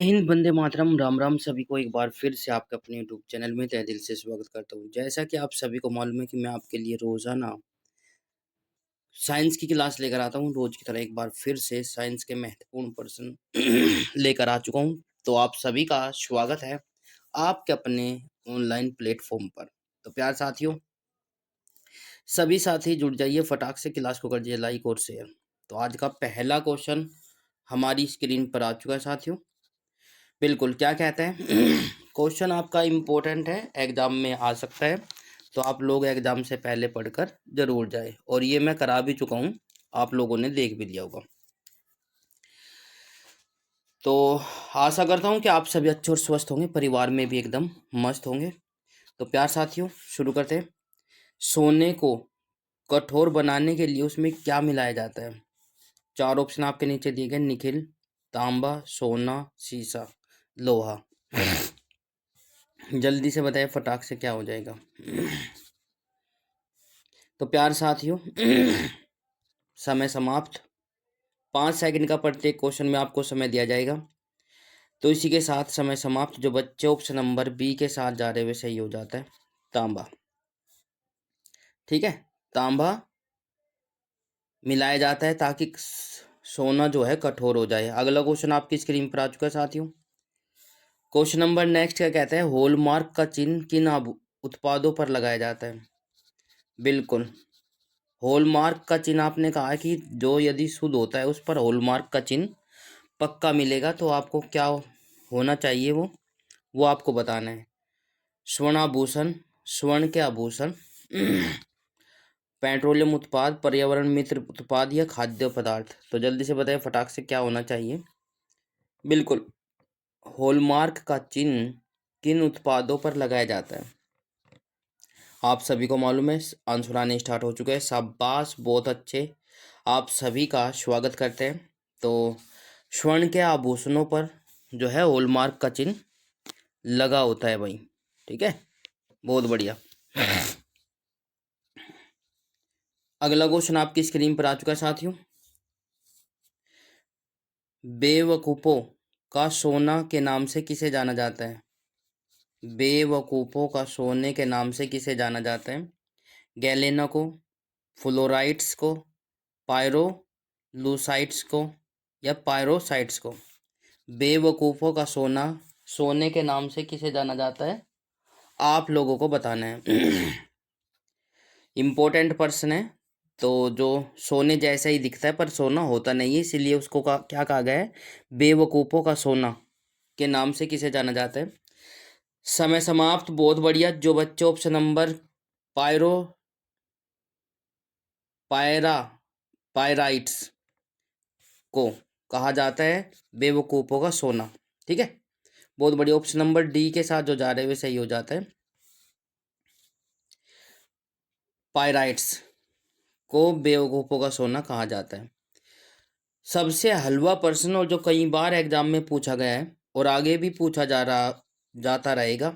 हिंद, वंदे मातरम, राम राम सभी को एक बार फिर से आपके अपने यूट्यूब चैनल में तहे दिल से स्वागत करता हूँ। जैसा कि आप सभी को मालूम है कि मैं आपके लिए रोज़ाना साइंस की क्लास लेकर आता हूँ। रोज़ की तरह एक बार फिर से साइंस के महत्वपूर्ण प्रश्न लेकर आ चुका हूँ। तो आप सभी का स्वागत है आपके अपने ऑनलाइन प्लेटफ़ॉर्म पर। तो प्यारे साथियों, सभी साथी जुड़ जाइए, फटाक से क्लास को कर दीजिए लाइक और शेयर। तो आज का पहला क्वेश्चन हमारी स्क्रीन पर आ चुका है साथियों। बिल्कुल, क्या कहते हैं क्वेश्चन आपका इम्पोर्टेंट है, एग्ज़ाम में आ सकता है, तो आप लोग एग्ज़ाम से पहले पढ़कर ज़रूर जाएँ और ये मैं करा भी चुका हूँ, आप लोगों ने देख भी लिया होगा। तो आशा करता हूँ कि आप सभी अच्छे और स्वस्थ होंगे, परिवार में भी एकदम मस्त होंगे। तो प्यारे साथियों, शुरू करते हैं। सोने को कठोर बनाने के लिए उसमें क्या मिलाया जाता है? 4 ऑप्शन आपके नीचे दिए गए, निकिल, तांबा, सोना, सीसा, लोहा। जल्दी से बताइए फटाक से क्या हो जाएगा। तो प्यार साथियों समय समाप्त। 5 सेकंड का प्रत्येक क्वेश्चन में आपको समय दिया जाएगा। तो इसी के साथ समय समाप्त। जो बच्चे ऑप्शन नंबर बी के साथ जा रहे हुए सही हो जाता है, तांबा। ठीक है, तांबा मिलाया जाता है ताकि सोना जो है कठोर हो जाए। अगला क्वेश्चन आपकी स्क्रीन पर आ चुका है साथियों। क्वेश्चन नंबर नेक्स्ट क्या कहते हैं? हॉलमार्क का चिन्ह किन उत्पादों पर लगाया जाता है? बिल्कुल, हॉलमार्क का चिन्ह आपने कहा है कि जो यदि शुद्ध होता है उस पर हॉलमार्क का चिन्ह पक्का मिलेगा। तो आपको क्या होना चाहिए, वो आपको बताना है। स्वर्णाभूषण, स्वर्ण के आभूषण, पेट्रोलियम उत्पाद, पर्यावरण मित्र उत्पाद या खाद्य पदार्थ। तो जल्दी से बताइए फटाक से क्या होना चाहिए। बिल्कुल, हॉलमार्क का चिन्ह किन उत्पादों पर लगाया जाता है? आप सभी को मालूम है, आंसर आने स्टार्ट हो चुके हैं। शाबाश, बहुत अच्छे, आप सभी का स्वागत करते हैं। तो स्वर्ण के आभूषणों पर जो है हॉलमार्क का चिन्ह लगा होता है भाई। ठीक है, बहुत बढ़िया। अगला क्वेश्चन आपकी स्क्रीन पर आ चुका है साथियों। बेवकूफों का सोना के नाम से किसे जाना जाता है? बेवकूफों का सोने के नाम से किसे जाना जाता है? गैलेना को, फ्लोराइड्स को, पायरोलुसाइड्स को या पायरोसाइड्स को। बेवकूफों का सोना सोने के नाम से किसे जाना जाता है? आप लोगों को बताना है। इम्पोर्टेंट पर्सन है। तो जो सोने जैसा ही दिखता है पर सोना होता नहीं है, इसीलिए उसको क्या कहा गया है? बेवकूफों का सोना के नाम से किसे जाना जाता है? समय समाप्त, बहुत बढ़िया। जो बच्चे ऑप्शन नंबर पायरो पायरा पायराइट्स को कहा जाता है बेवकूफों का सोना। ठीक है, बहुत बढ़िया। ऑप्शन नंबर डी के साथ जो जा रहे हुए सही हो जाता है। पायराइट्स को बेवकूफों का सोना कहा जाता है। सबसे हलवा प्रश्न और जो कई बार एग्जाम में पूछा गया है और आगे भी पूछा जाता रहेगा।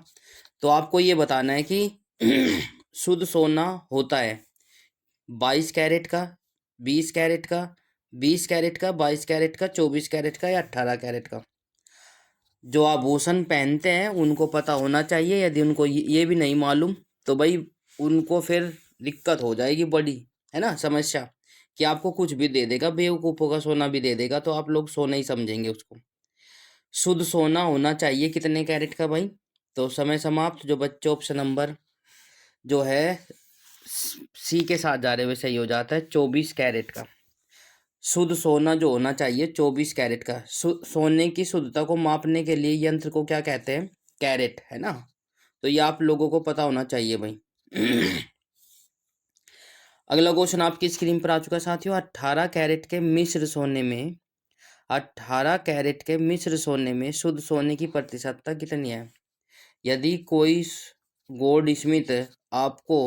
तो आपको ये बताना है कि शुद्ध सोना होता है 22 कैरेट का, 20 कैरेट का, 20 कैरेट का, 22 कैरेट का, 24 कैरेट का या 18 कैरेट का। जो आभूषण पहनते हैं उनको पता होना चाहिए। यदि उनको ये भी नहीं मालूम तो भाई उनको फिर दिक्कत हो जाएगी बड़ी, है ना, समस्या, कि आपको कुछ भी दे देगा, बेवकूफ़ों का सोना भी दे देगा, तो आप लोग सोना ही समझेंगे उसको। शुद्ध सोना होना चाहिए कितने कैरेट का भाई? तो समय समाप्त। जो बच्चे ऑप्शन नंबर जो है सी के साथ जा रहे हुए सही हो जाता है, 24 कैरेट का। शुद्ध सोना जो होना चाहिए 24 कैरेट का। सोने की शुद्धता को मापने के लिए यंत्र को क्या कहते हैं? कैरेट, है ना। तो ये आप लोगों को पता होना चाहिए भाई। अगला क्वेश्चन आपकी स्क्रीन पर आ चुका है साथियों। 18 कैरेट के मिश्र सोने में शुद्ध सोने की प्रतिशतता कितनी है? यदि कोई गोल्ड स्मिथ आपको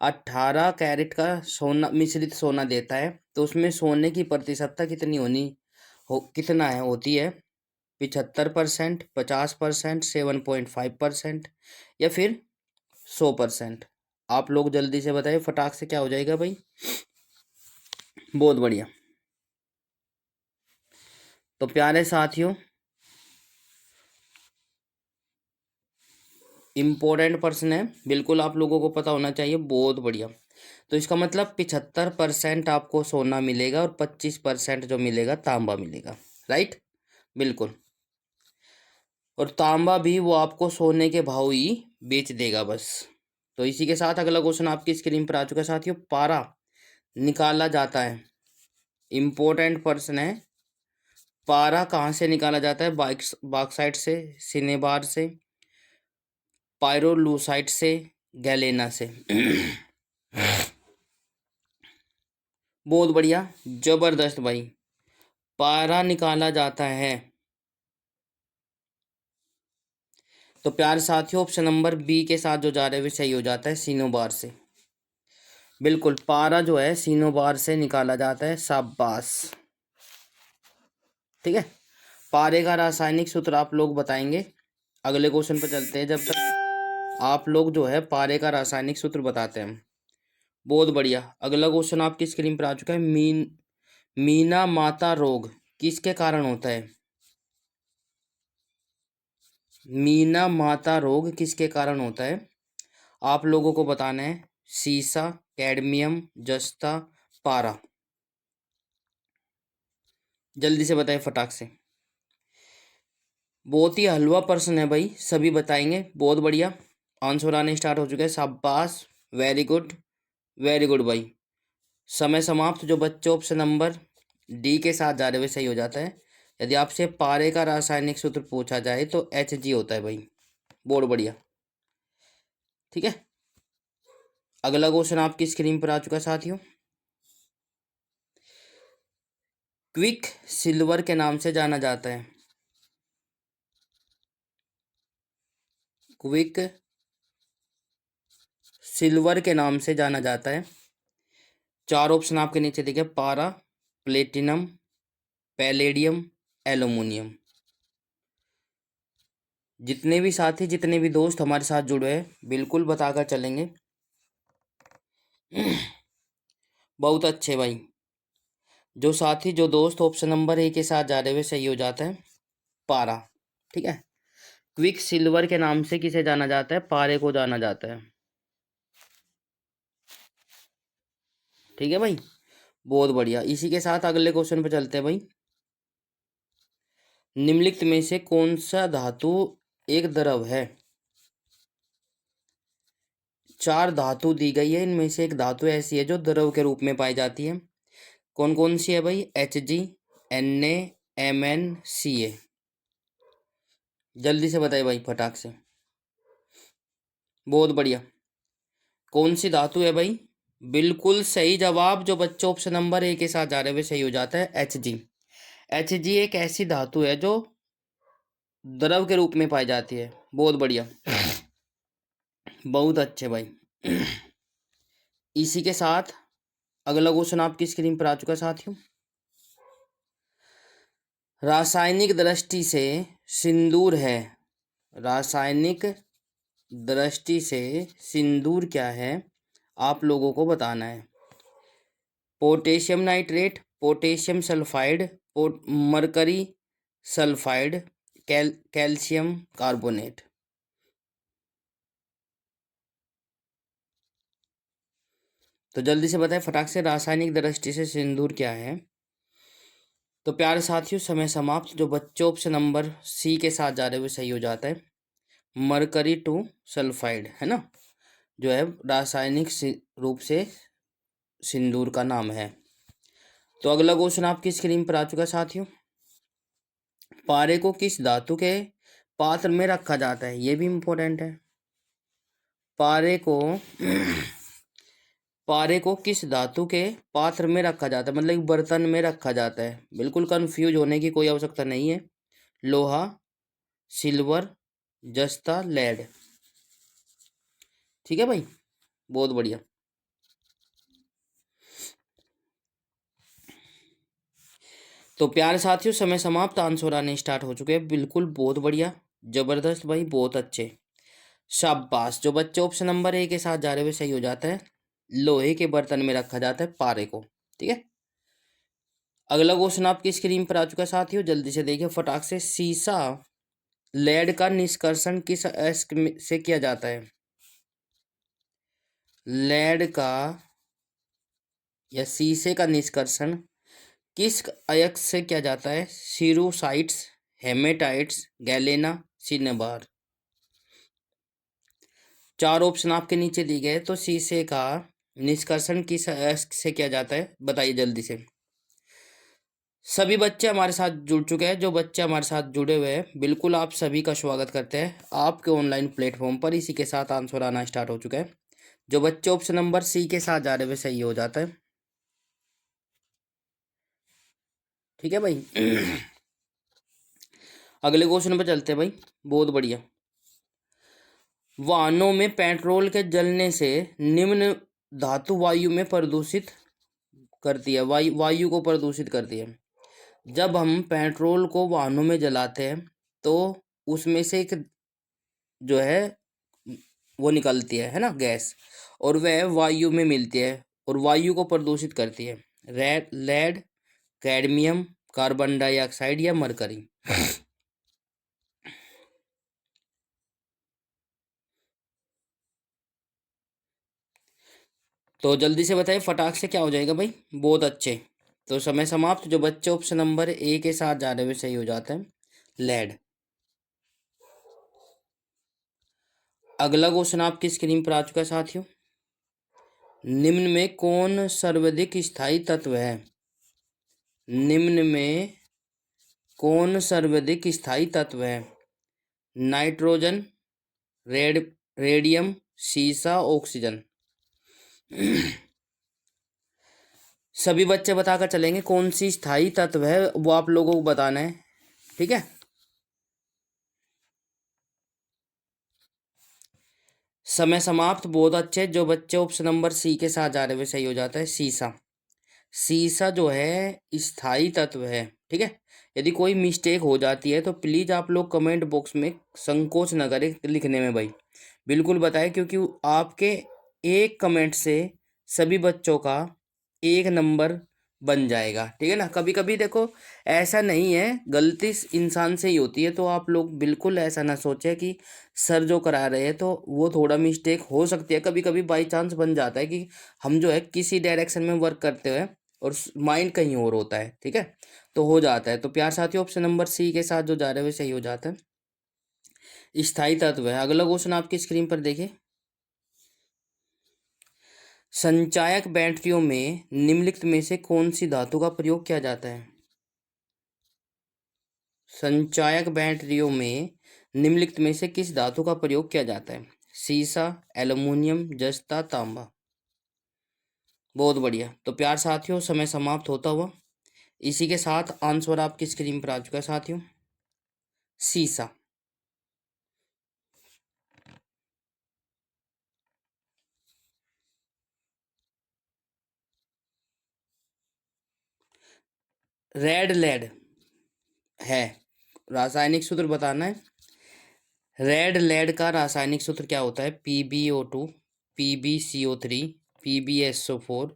18 कैरेट का सोना मिश्रित सोना देता है तो उसमें सोने की प्रतिशतता कितना है होती है? 75%, 50%, 7.5% या फिर 100%। आप लोग जल्दी से बताइए फटाक से क्या हो जाएगा भाई। बहुत बढ़िया। तो प्यारे साथियों, इम्पोर्टेंट पर्सन है, बिल्कुल आप लोगों को पता होना चाहिए। बहुत बढ़िया। तो इसका मतलब 75% आपको सोना मिलेगा और 25% जो मिलेगा तांबा मिलेगा। राइट, बिल्कुल। और तांबा भी वो आपको सोने के भाव ही बेच देगा बस। तो इसी के साथ अगला क्वेश्चन आपकी स्क्रीन पर आ चुका है साथियों। पारा निकाला जाता है, इम्पोर्टेंट पर्सन है। पारा कहाँ से निकाला जाता है? बॉक्साइट से, सिनेबार से, पायरोलूसाइट से, गैलेना से। बहुत बढ़िया, जबरदस्त भाई। पारा निकाला जाता है तो प्यार साथियों ऑप्शन नंबर बी के साथ जो जा रहे हुए सही हो जाता है, सिनोबार से। बिल्कुल, पारा जो है सिनोबार से निकाला जाता है। शाबाश। ठीक है, पारे का रासायनिक सूत्र आप लोग बताएंगे। अगले क्वेश्चन पर चलते हैं, जब तक आप लोग जो है पारे का रासायनिक सूत्र बताते हैं। बहुत बढ़िया। अगला क्वेश्चन आपकी स्क्रीन पर आ चुका है। मीना माता रोग किसके कारण होता है? मीना माता रोग किसके कारण होता है? आप लोगों को बताना है। सीसा, कैडमियम, जस्ता, पारा। जल्दी से बताएं फटाक से। बहुत ही हलवा पर्सन है भाई, सभी बताएंगे। बहुत बढ़िया, आंसर आने स्टार्ट हो चुके हैं। शाबाश, वेरी गुड, वेरी गुड भाई। समय समाप्त। जो बच्चे ऑप्शन नंबर डी के साथ जा रहे हुए सही हो जाता है। यदि आपसे पारे का रासायनिक सूत्र पूछा जाए तो Hg होता है भाई। बहुत बढ़िया। ठीक है, अगला क्वेश्चन आपकी स्क्रीन पर आ चुका है साथियों। क्विक सिल्वर के नाम से जाना जाता है। क्विक सिल्वर के नाम से जाना जाता है। चार ऑप्शन आपके नीचे देखिए। पारा, प्लेटिनम, पैलेडियम, एल्यूमिनियम। जितने भी साथी, जितने भी दोस्त हमारे साथ जुड़े हैं, बिल्कुल बताकर चलेंगे। बहुत अच्छे भाई। जो साथी, जो दोस्त ऑप्शन नंबर ए के साथ जा रहे हुए सही हो जाता है, पारा। ठीक है, क्विक सिल्वर के नाम से किसे जाना जाता है? पारे को जाना जाता है। ठीक है भाई, बहुत बढ़िया। इसी के साथ अगले क्वेश्चन पे चलते हैं भाई। निम्नलिखित में से कौन सा धातु एक द्रव है? चार धातु दी गई है, इनमें से एक धातु ऐसी है जो द्रव के रूप में पाई जाती है। कौन कौन सी है भाई? Hg, Na, Mn, Ca। जल्दी से बताइए भाई फटाक से। बहुत बढ़िया। कौन सी धातु है भाई? बिल्कुल सही जवाब। जो बच्चे ऑप्शन नंबर ए के साथ जा रहे हुए सही हो जाता है, Hg। Hg एक ऐसी धातु है जो द्रव के रूप में पाई जाती है। बहुत बढ़िया, बहुत अच्छे भाई। इसी के साथ अगला क्वेश्चन आपकी स्क्रीन पर आ चुका है साथियों। रासायनिक दृष्टि से सिंदूर है। रासायनिक दृष्टि से सिंदूर क्या है? आप लोगों को बताना है। Potassium nitrate, potassium sulphide, mercury sulphide, calcium carbonate. तो जल्दी से बताएं फटाक से, रासायनिक दृष्टि से सिंदूर क्या है? तो प्यारे साथियों समय समाप्त। जो बच्चे ऑप्शन नंबर सी के साथ जा रहे हुए सही हो जाता है, मरकरी टू सल्फाइड, है ना, जो है रासायनिक रूप से सिंदूर का नाम है। तो अगला क्वेश्चन आपकी स्क्रीन पर आ चुका है साथियों। पारे को किस धातु के पात्र में रखा जाता है? ये भी इंपॉर्टेंट है। पारे को पारे को किस धातु के पात्र में रखा जाता है, मतलब एक बर्तन में रखा जाता है। बिल्कुल कंफ्यूज होने की कोई आवश्यकता नहीं है। लोहा, सिल्वर, जस्ता, लेड। ठीक है भाई, बहुत बढ़िया। तो प्यारे साथियों समय समाप्त। आंसर आने स्टार्ट हो चुके हैं। बिल्कुल, बहुत बढ़िया, जबरदस्त भाई, बहुत अच्छे, शाबाश। जो बच्चे ऑप्शन नंबर ए के साथ जा रहे हुए सही हो जाता है। लोहे के बर्तन में रखा जाता है पारे को। ठीक है, अगला क्वेश्चन आपकी स्क्रीन पर आ चुका है साथियों। जल्दी से देखिए फटाक से। सीसा लेड का निष्कर्षण किस अयस्क से किया जाता है? लेड का या शीशे का निष्कर्षण किस अयस्क से किया जाता है? सीरोसाइट्स, हेमेटाइट्स, गैलेना, सिनेबार। चार ऑप्शन आपके नीचे दिए गए, तो शीशे का निष्कर्षण किस अयस्क से किया जाता है, बताइए जल्दी से। सभी बच्चे हमारे साथ जुड़ चुके हैं। जो बच्चे हमारे साथ जुड़े हुए हैं, बिल्कुल आप सभी का स्वागत करते हैं आपके ऑनलाइन प्लेटफॉर्म पर। इसी के साथ आंसर आना स्टार्ट हो चुका है। जो बच्चे ऑप्शन नंबर सी के साथ जा रहे हुए, सही हो जाता है। ठीक है भाई। अगले क्वेश्चन पर चलते हैं भाई। बहुत बढ़िया। वाहनों में पेट्रोल के जलने से निम्न धातु वायु में प्रदूषित करती है, वायु को प्रदूषित करती है। जब हम पेट्रोल को वाहनों में जलाते हैं तो उसमें से एक जो है वो निकलती है ना, गैस, और वह वायु में मिलती है और वायु को प्रदूषित करती है। लेड, कैडमियम, कार्बन डाइऑक्साइड या मरकरी। तो जल्दी से बताइए फटाक से क्या हो जाएगा भाई। बहुत अच्छे। तो समय समाप्त। जो बच्चे ऑप्शन नंबर ए के साथ जा रहे हुए, सही हो जाते हैं, लेड। अगला क्वेश्चन आपकी स्क्रीन पर आ चुका है साथियों। निम्न में कौन सर्वाधिक स्थायी तत्व है? निम्न में कौन सर्वाधिक स्थायी तत्व है? नाइट्रोजन, रेडियम, सीसा, ऑक्सीजन। सभी बच्चे बताकर चलेंगे कौन सी स्थायी तत्व है, वो आप लोगों को बताना है। ठीक है। समय समाप्त। बहुत अच्छे। जो बच्चे ऑप्शन नंबर सी के साथ जा रहे हुए, सही हो जाता है, सीसा। सीसा जो है स्थायी तत्व है। ठीक है। यदि कोई मिस्टेक हो जाती है तो प्लीज आप लोग कमेंट बॉक्स में संकोच न करें लिखने में भाई, बिल्कुल बताएं, क्योंकि आपके एक कमेंट से सभी बच्चों का एक नंबर बन जाएगा। ठीक है ना। कभी कभी देखो, ऐसा नहीं है, गलती इंसान से ही होती है, तो आप लोग बिल्कुल ऐसा ना सोचे कि सर जो करा रहे हैं तो वो थोड़ा मिस्टेक हो सकती है। कभी कभी बाई चांस बन जाता है कि हम जो है किसी डायरेक्शन में वर्क करते हुए और माइंड कहीं और होता है। ठीक है। तो हो जाता है। तो प्यार साथियों, ऑप्शन नंबर सी के साथ जो जा रहे हैं वे सही हो जाता है, स्थायी तत्व है। अगला क्वेश्चन आपकी स्क्रीन पर देखिए। संचायक बैटरियों में निम्नलिखित में से कौन सी धातु का प्रयोग किया जाता है? संचायक बैटरियों में निम्नलिखित में से किस धातु का प्रयोग किया जाता है? सीसा, एल्युमिनियम, जस्ता, तांबा। बहुत बढ़िया। तो प्यार साथियों, समय समाप्त होता हुआ इसी के साथ आंसर आपकी स्क्रीन पर आ चुका है साथियों, सीसा। रेड लेड है, रासायनिक सूत्र बताना है। रेड लेड का रासायनिक सूत्र क्या होता है? PbO2, PbCO3, PbSO4,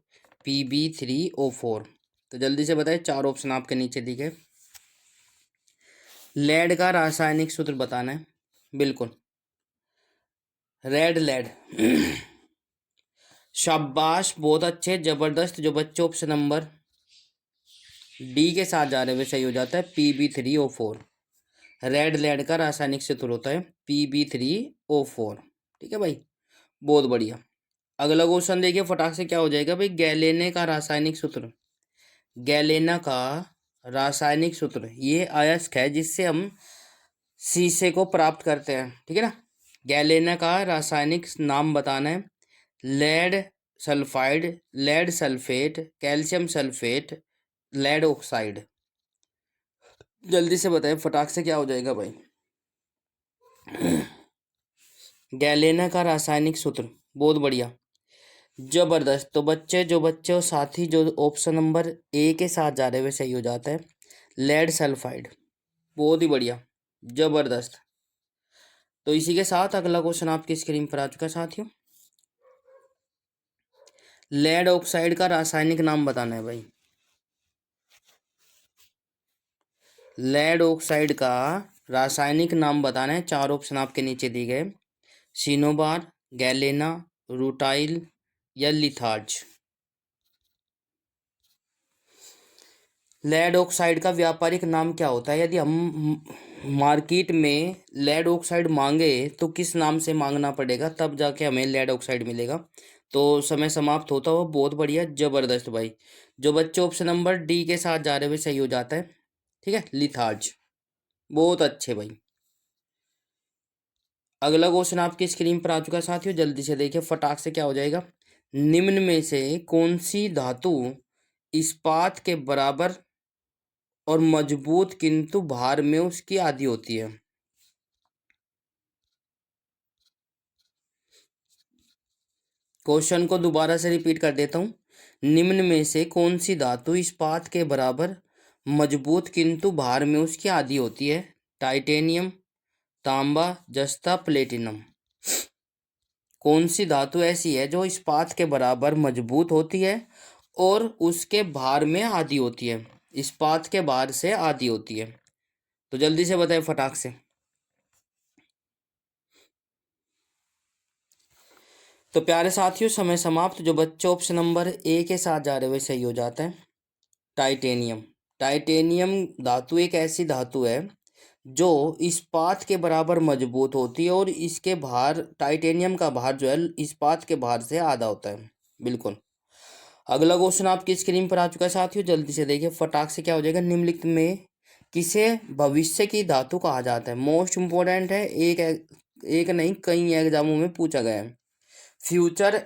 Pb3O4। तो जल्दी से बताएं, चार ऑप्शन आपके नीचे दिए गए। लेड का रासायनिक सूत्र बताना है। बिल्कुल, रेड लेड। शाबाश, बहुत अच्छे, जबरदस्त। जो बच्चे ऑप्शन नंबर डी के साथ जा रहे हैं वे सही हो जाता है, Pb3O4। रेड लेड का रासायनिक सूत्र होता है Pb3O4। ठीक है भाई, बहुत बढ़िया। अगला क्वेश्चन देखिए फटाक से, क्या हो जाएगा भाई। गैलेने का रासायनिक सूत्र। गैलेना का रासायनिक सूत्र, ये अयस्क है जिससे हम शीशे को प्राप्त करते हैं। ठीक है ना। गैलेना का रासायनिक नाम बताना है। Lead sulphide, lead sulphate, calcium sulphate, lead oxide. जल्दी से बताएं फटाक से, क्या हो जाएगा भाई। गैलेना का रासायनिक सूत्र, बहुत बढ़िया, जबरदस्त। तो बच्चे, जो बच्चे और साथी जो ऑप्शन नंबर ए के साथ जा रहे हुए, सही हो जाता है, लेड सल्फाइड। बहुत ही बढ़िया, जबरदस्त। तो इसी के साथ अगला क्वेश्चन आपकी स्क्रीन पर आ चुका है साथियों। लेड ऑक्साइड का रासायनिक नाम बताना है भाई। लेड ऑक्साइड का रासायनिक नाम बताना है। 4 ऑप्शन आपके नीचे दिए गए। सिनोबार, गैलेना, रूटाइल या लिथार्ज। लेड ऑक्साइड का व्यापारिक नाम क्या होता है? यदि हम मार्केट में लेड ऑक्साइड मांगे तो किस नाम से मांगना पड़ेगा, तब जाके हमें लेड ऑक्साइड मिलेगा। तो समय समाप्त होता हुआ। बहुत बढ़िया, जबरदस्त भाई। जो बच्चे ऑप्शन नंबर डी के साथ जा रहे हुए सही हो जाता है। ठीक है, लिथार्ज। बहुत अच्छे भाई। अगला क्वेश्चन आपकी स्क्रीन पर आ चुका है साथियों, जल्दी से देखिए फटाक से क्या हो जाएगा। निम्न में से कौन सी धातु इस्पात के बराबर और मजबूत किंतु भार में उसकी आधी होती है? क्वेश्चन को दोबारा से रिपीट कर देता हूं। निम्न में से कौन सी धातु इस्पात के बराबर मजबूत किंतु भार में उसकी आधी होती है? टाइटेनियम, तांबा, जस्ता, प्लेटिनम। कौन सी धातु ऐसी है जो इस्पात के बराबर मजबूत होती है और उसके भार में आधी होती है? इस्पात के भार से आधी होती है। तो जल्दी से बताएं फटाक से। तो प्यारे साथियों, समय समाप्त। जो बच्चे ऑप्शन नंबर ए के साथ जा रहे हुए सही हो जाता है। टाइटेनियम। टाइटेनियम धातु एक ऐसी धातु है जो इस्पात के बराबर मजबूत होती है और इसके भार, टाइटेनियम का भार जो है इस्पात के भार से आधा होता है। बिल्कुल। अगला क्वेश्चन आपकी स्क्रीन पर आ चुका है साथियों, जल्दी से देखिए फटाक से क्या हो जाएगा। निम्नलिखित में किसे भविष्य की धातु कहा जाता है? मोस्ट इंपोर्टेंट है, एक नहीं कई एग्जामों में पूछा गया है। फ्यूचर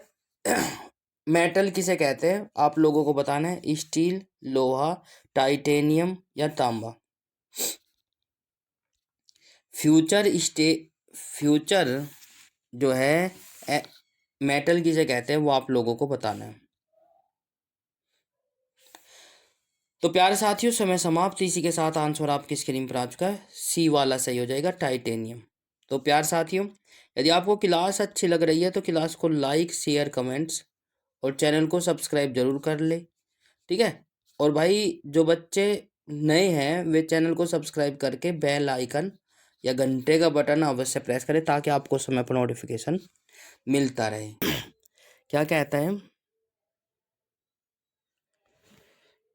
मेटल किसे कहते हैं? आप लोगों को बताना है। स्टील, लोहा, टाइटेनियम या तांबा। फ्यूचर जो है मेटल किसे कहते हैं वो आप लोगों को बताना है। तो प्यारे साथियों, समय समाप्त। इसी के साथ आंसर आपकी स्क्रीन पर आ चुका है। सी वाला सही हो जाएगा, टाइटेनियम। तो प्यारे साथियों, यदि आपको क्लास अच्छी लग रही है तो क्लास को लाइक, शेयर, कमेंट्स और चैनल को सब्सक्राइब जरूर कर ले। ठीक है। और भाई जो बच्चे नए हैं वे चैनल को सब्सक्राइब करके बेल आइकन या घंटे का बटन अवश्य प्रेस करें ताकि आपको समय पर नोटिफिकेशन मिलता रहे। क्या कहता है?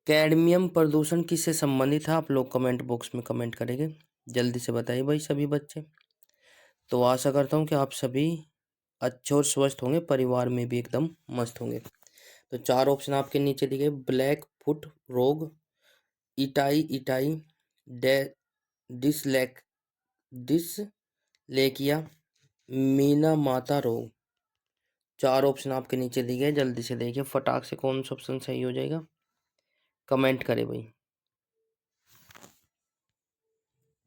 कैडमियम प्रदूषण किससे संबंधित है? आप लोग कमेंट बॉक्स में कमेंट करेंगे। जल्दी से बताइए भाई सभी बच्चे। तो आशा करता हूँ कि आप सभी अच्छे और स्वस्थ होंगे, परिवार में भी एकदम मस्त होंगे। तो 4 ऑप्शन आपके नीचे दिए गए। ब्लैक फुट रोग, इटाई इटाई, डे डिसलेक डिसलेकिया, मीना माता रोग। 4 ऑप्शन आपके नीचे दिए गए, जल्दी से देखिए फटाक से कौन सा ऑप्शन सही हो जाएगा। कमेंट करें भाई।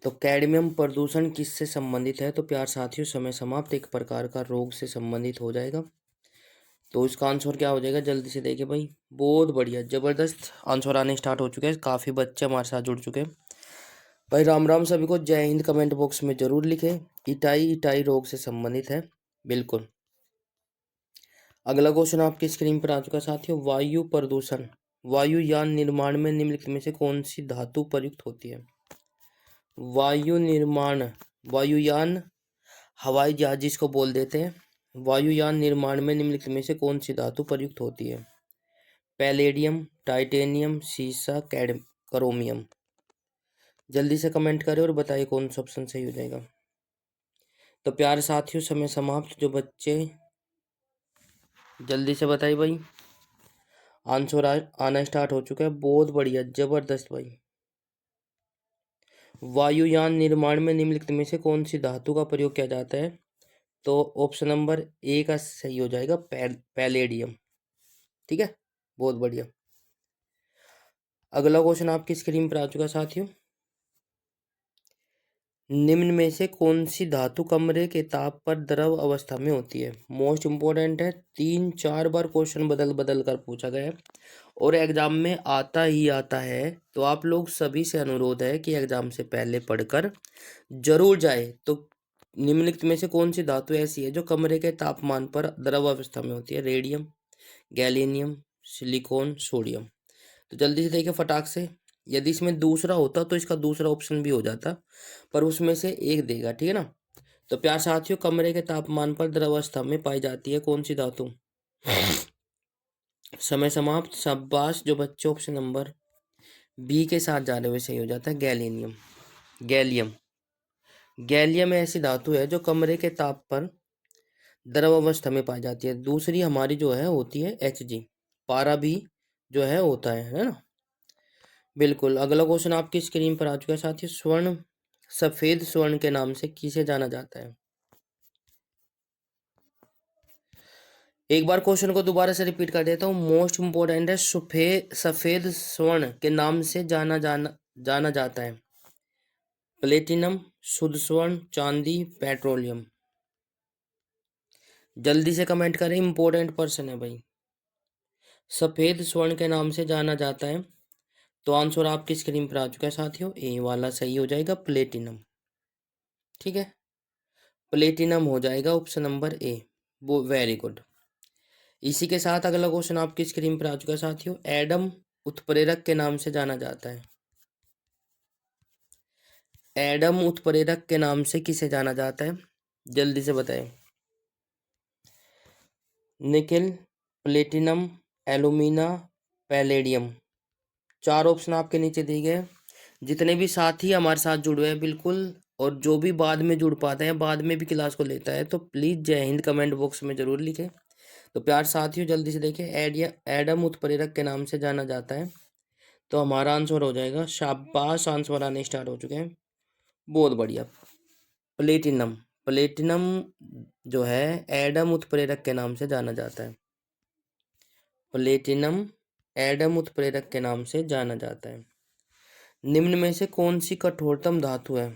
तो कैडमियम प्रदूषण किससे संबंधित है? तो प्यार साथियों, समय समाप्त। एक प्रकार का रोग से संबंधित हो जाएगा। तो इसका आंसर क्या हो जाएगा? जल्दी से देखिए भाई। बहुत बढ़िया, जबरदस्त आंसर आने स्टार्ट हो चुके हैं। काफ़ी बच्चे हमारे साथ जुड़ चुके हैं भाई। राम राम सभी को, जय हिंद। कमेंट बॉक्स में जरूर लिखें। इटाई इटाई रोग से संबंधित है। बिल्कुल। अगला क्वेश्चन आपकी स्क्रीन पर आ चुका है साथियों। वायु प्रदूषण, वायुयान निर्माण में निम्नलिखित में से कौन सी धातु प्रयुक्त होती है? वायु निर्माण, वायुयान, हवाई जहाज जिसको बोल देते हैं, वायुयान निर्माण में निम्नलिखित में से कौन सी धातु प्रयुक्त होती है? पैलेडियम, टाइटेनियम, सीसा, क्रोमियम। जल्दी से कमेंट करें और बताइए कौन सा ऑप्शन सही हो जाएगा। तो प्यारे साथियों, समय समाप्त। जो बच्चे जल्दी से बताइए भाई। आंसर आना स्टार्ट हो चुका है। बहुत बढ़िया, जबरदस्त भाई। वायुयान निर्माण में निम्नलिखित में से कौन सी धातु का प्रयोग किया जाता है? तो ऑप्शन नंबर ए का सही हो जाएगा, पैलेडियम। ठीक है, बहुत बढ़िया। अगला क्वेश्चन आपकी स्क्रीन पर आ चुका है साथियों। निम्न में से कौन सी धातु कमरे के ताप पर द्रव अवस्था में होती है? मोस्ट इंपोर्टेंट है। 3-4 बार क्वेश्चन बदल बदल कर पूछा गया है और एग्जाम में आता ही आता है। तो आप लोग सभी से अनुरोध है कि एग्जाम से पहले पढ़कर जरूर जाए। तो निम्नलिखित में से कौन सी धातु ऐसी है जो कमरे के तापमान पर द्रव अवस्था में होती है? Radium, gallium, silicon, sodium. तो जल्दी से देखिए फटाक से। यदि इसमें दूसरा होता तो इसका दूसरा ऑप्शन भी हो जाता, पर उसमें से एक देगा, ठीक है ना। तो प्यार साथियों, कमरे के तापमान पर द्रवावस्था में पाई जाती है कौन सी धातु? समय समाप्त। शाबाश जो बच्चों, ऑप्शन नंबर बी के साथ जाने में सही हो जाता है, गैलीनियम। गैलियम। गैलियम ऐसी धातु है जो कमरे के ताप पर द्रव अवस्था में पाई जाती है। दूसरी हमारी जो है होती है Hg। पारा भी जो है होता है ना। बिल्कुल। अगला क्वेश्चन आपकी स्क्रीन पर आ चुका है साथियों। स्वर्ण, सफेद स्वर्ण के नाम से किसे जाना जाता है? एक बार क्वेश्चन को दोबारा से रिपीट कर देता हूँ, मोस्ट इंपोर्टेंट है। सफेद स्वर्ण के नाम से जाना जाता है। प्लेटिनम, शुद्ध स्वर्ण, चांदी, पेट्रोलियम। जल्दी से कमेंट करें, इंपॉर्टेंट पर्सन है भाई। सफेद स्वर्ण के नाम से जाना जाता है, तो आंसर आपकी स्क्रीन पर आ चुका है साथियों, ए वाला सही हो जाएगा, प्लेटिनम। ठीक है, प्लेटिनम हो जाएगा ऑप्शन नंबर ए। वो वेरी गुड। इसी के साथ अगला क्वेश्चन आपकी स्क्रीन पर आ चुका है साथियों। एडम उत्प्रेरक के नाम से जाना जाता है। एडम उत्प्रेरक के नाम से किसे जाना जाता है? जल्दी से बताएं। Nickel, platinum, alumina, palladium. चार ऑप्शन आपके नीचे दिए गए। जितने भी साथी हमारे साथ जुड़े हैं बिल्कुल, और जो भी बाद में जुड़ पाते हैं, बाद में भी क्लास को लेता है, तो प्लीज़ जय हिंद कमेंट बॉक्स में ज़रूर लिखें। तो प्यार साथियों जल्दी से देखें, एडम उत्प्रेरक के नाम से जाना जाता है, तो हमारा आंसर हो जाएगा, शाबाश, आंसर आने स्टार्ट हो चुके हैं, बहुत बढ़िया, प्लेटिनम। प्लेटिनम जो है एडम उत्प्रेरक के नाम से जाना जाता है। प्लेटिनम एडम उत्प्रेरक के नाम से जाना जाता है। निम्न में से कौन सी कठोरतम धातु है?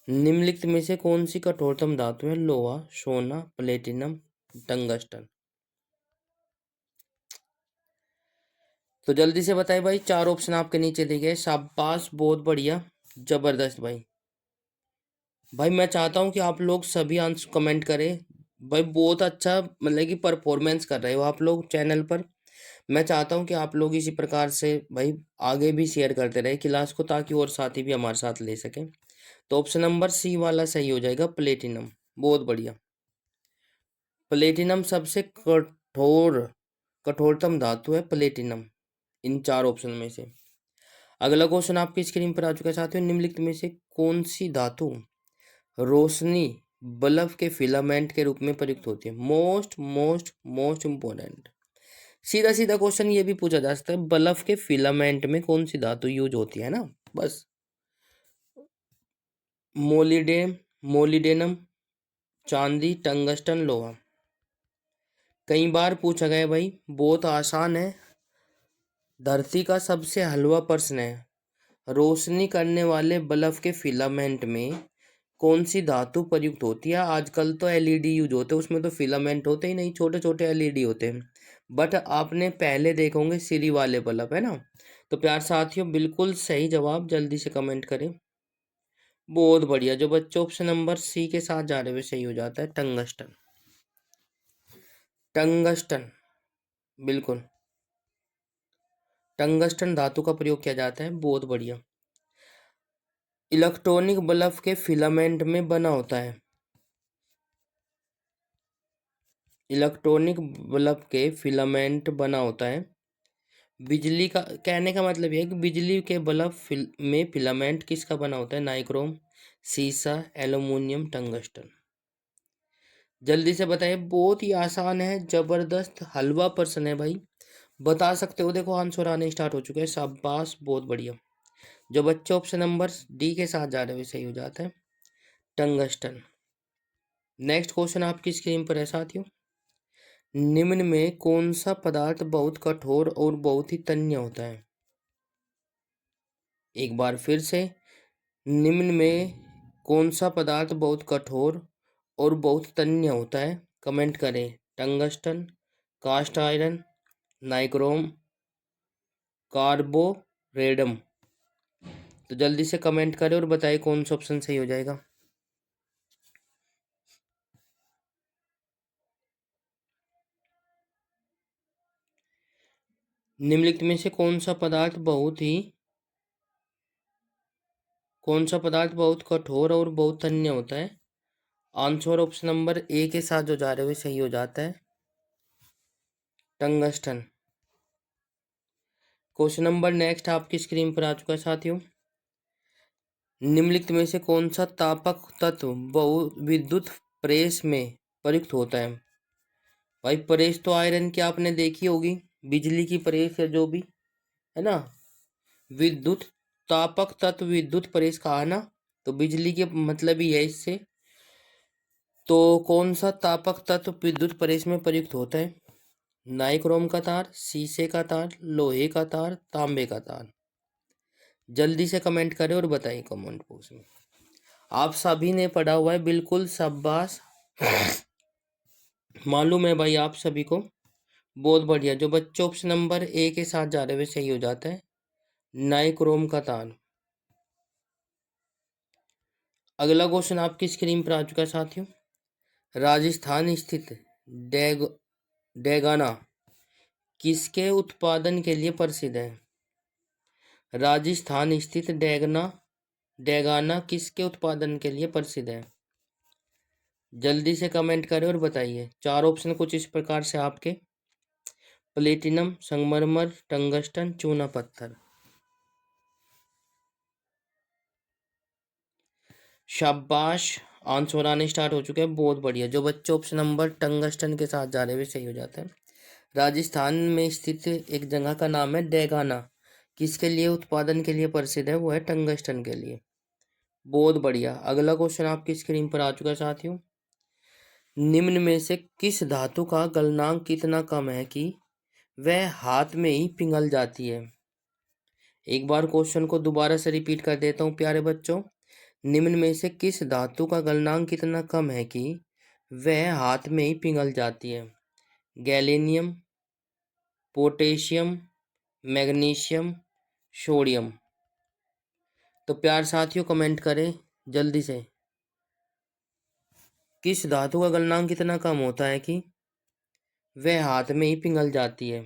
निम्नलिखित में से कौन सी कठोरतम धातु है? लोहा, सोना, प्लेटिनम, टंगस्टन। तो जल्दी से बताएं भाई, चार ऑप्शन आपके नीचे दिए गए। शाबाश, बहुत बढ़िया, जबरदस्त भाई। भाई मैं चाहता हूं कि आप लोग सभी आंसर कमेंट करें। भाई बहुत अच्छा, मतलब कि परफॉर्मेंस कर रहे हो आप लोग चैनल पर। मैं चाहता हूं कि आप लोग इसी प्रकार से भाई आगे भी शेयर करते रहे क्लास को, ताकि और साथी भी हमारे साथ ले सकें। तो ऑप्शन नंबर सी वाला सही हो जाएगा, प्लेटिनम। बहुत बढ़िया। प्लेटिनम सबसे कठोरतम धातु है, प्लेटिनम, इन चार ऑप्शन में से। अगला क्वेश्चन आपकी स्क्रीन पर आ चुका है साथियों। निम्नलिखित में से कौन सी धातु रोशनी बल्ब के फिलामेंट के रूप में प्रयुक्त होती है? Most most most important. सीधा सीधा क्वेश्चन ये भी पूछा जा सकता है, बल्ब के फिलामेंट में कौन सी धातु यूज होती है ना, बस। मोलिडेनम, चांदी, टंगस्टन, लोहा। कई बार पूछा गया भाई, बहुत आसान है, धरती का सबसे हलवा प्रश्न है। रोशनी करने वाले बल्ब के फिलामेंट में कौन सी धातु प्रयुक्त होती है? आजकल तो एलईडी यूज होते हैं, उसमें तो फिलामेंट होते ही नहीं, छोटे छोटे एलईडी होते हैं। बट आपने पहले देखे होंगे सीरी वाले बल्ब, है ना। तो प्यार साथियों बिल्कुल सही जवाब, जल्दी से कमेंट करें। बहुत बढ़िया, जो बच्चों ऑप्शन नंबर सी के साथ जा रहे हुए सही हो जाता है, टंगस्टन। टंगस्टन, बिल्कुल, टंगस्टन धातु का प्रयोग किया जाता है, बहुत बढ़िया। इलेक्ट्रॉनिक बल्ब के फिलामेंट में बना होता है। इलेक्ट्रॉनिक बल्ब के फिलामेंट बना होता है। बिजली का, कहने का मतलब यह है कि बिजली के बल्ब में फिलामेंट किसका बना होता है? नाइक्रोम, सीसा, एल्युमिनियम, टंगस्टन। जल्दी से बताइए, बहुत ही आसान है, जबरदस्त हलवा प्रश्न है भाई, बता सकते हो। देखो आंसर आने स्टार्ट हो चुके हैं, शाबाश, बहुत बढ़िया। जो बच्चे ऑप्शन नंबर डी के साथ जा रहे हैं सही हो जाता है, टंगस्टन। नेक्स्ट क्वेश्चन आपकी स्क्रीन पर है साथियों। निम्न में कौन सा पदार्थ बहुत कठोर और बहुत ही तन्य होता है? एक बार फिर से, निम्न में कौन सा पदार्थ बहुत कठोर और बहुत तन्य होता है? कमेंट करें। Tungsten, cast iron, nichrome, carborundum. तो जल्दी से कमेंट करें और बताइए कौन सा ऑप्शन सही हो जाएगा। निम्नलिखित में से कौन सा पदार्थ बहुत कठोर और बहुत तन्य होता है? आंसर ऑप्शन नंबर ए के साथ जो जा रहे हुए सही हो जाता है, टंगस्टन। क्वेश्चन नंबर नेक्स्ट आपकी स्क्रीन पर आ चुका है साथियों। निम्नलिखित में से कौन सा तापक तत्व बहु विद्युत प्रेस में प्रयुक्त होता है? भाई प्रेस तो आयरन की आपने देखी होगी, बिजली की प्रेस या जो भी है ना, विद्युत तापक तत्व विद्युत प्रेस कहा है ना, तो बिजली के मतलब ही है इससे। तो कौन सा तापक तत्व विद्युत प्रेस में प्रयुक्त होता है? नाइक्रोम का तार, शीशे का तार, लोहे का तार, तांबे का तार। जल्दी से कमेंट करें और बताइए कमेंट बॉक्स में। आप सभी ने पढ़ा हुआ है, बिल्कुल शाबाश, मालूम है भाई आप सभी को, बहुत बढ़िया। जो बच्चे ऑप्शन नंबर ए के साथ जा रहे हुए सही हो जाता है, नाइक्रोम का तार। अगला क्वेश्चन आपकी स्क्रीन पर आ चुका है साथियों। राजस्थान स्थित डेगाना किसके उत्पादन के लिए प्रसिद्ध है? राजस्थान स्थित डेगाना किसके उत्पादन के लिए प्रसिद्ध है? जल्दी से कमेंट करें और बताइए। चार ऑप्शन कुछ इस प्रकार से आपके, प्लेटिनम, संगमरमर, टंगस्टन, चूना पत्थर। शाबाश, आंसर आने स्टार्ट हो चुके हैं, बहुत बढ़िया। जो बच्चे ऑप्शन नंबर टंगस्टन के साथ जा रहे हुए सही हो जाते हैं। राजस्थान में स्थित एक जगह का नाम है डेगाना, किसके लिए उत्पादन के लिए प्रसिद्ध है? वो है टंगस्टन के लिए। बहुत बढ़िया। अगला क्वेश्चन आपकी स्क्रीन पर आ चुका है साथियों। निम्न में से किस धातु का गलनांक कितना कम है कि वह हाथ में ही पिघल जाती है? एक बार क्वेश्चन को दोबारा से रिपीट कर देता हूँ प्यारे बच्चों। निम्न में से किस धातु का गलनांक कितना कम है कि वह हाथ में ही पिघल जाती है? गैलेनियम, पोटेशियम, मैग्नीशियम, सोडियम। तो प्यार साथियों कमेंट करें जल्दी से, किस धातु का गलनांक कितना कम होता है कि वह हाथ में ही पिघल जाती है?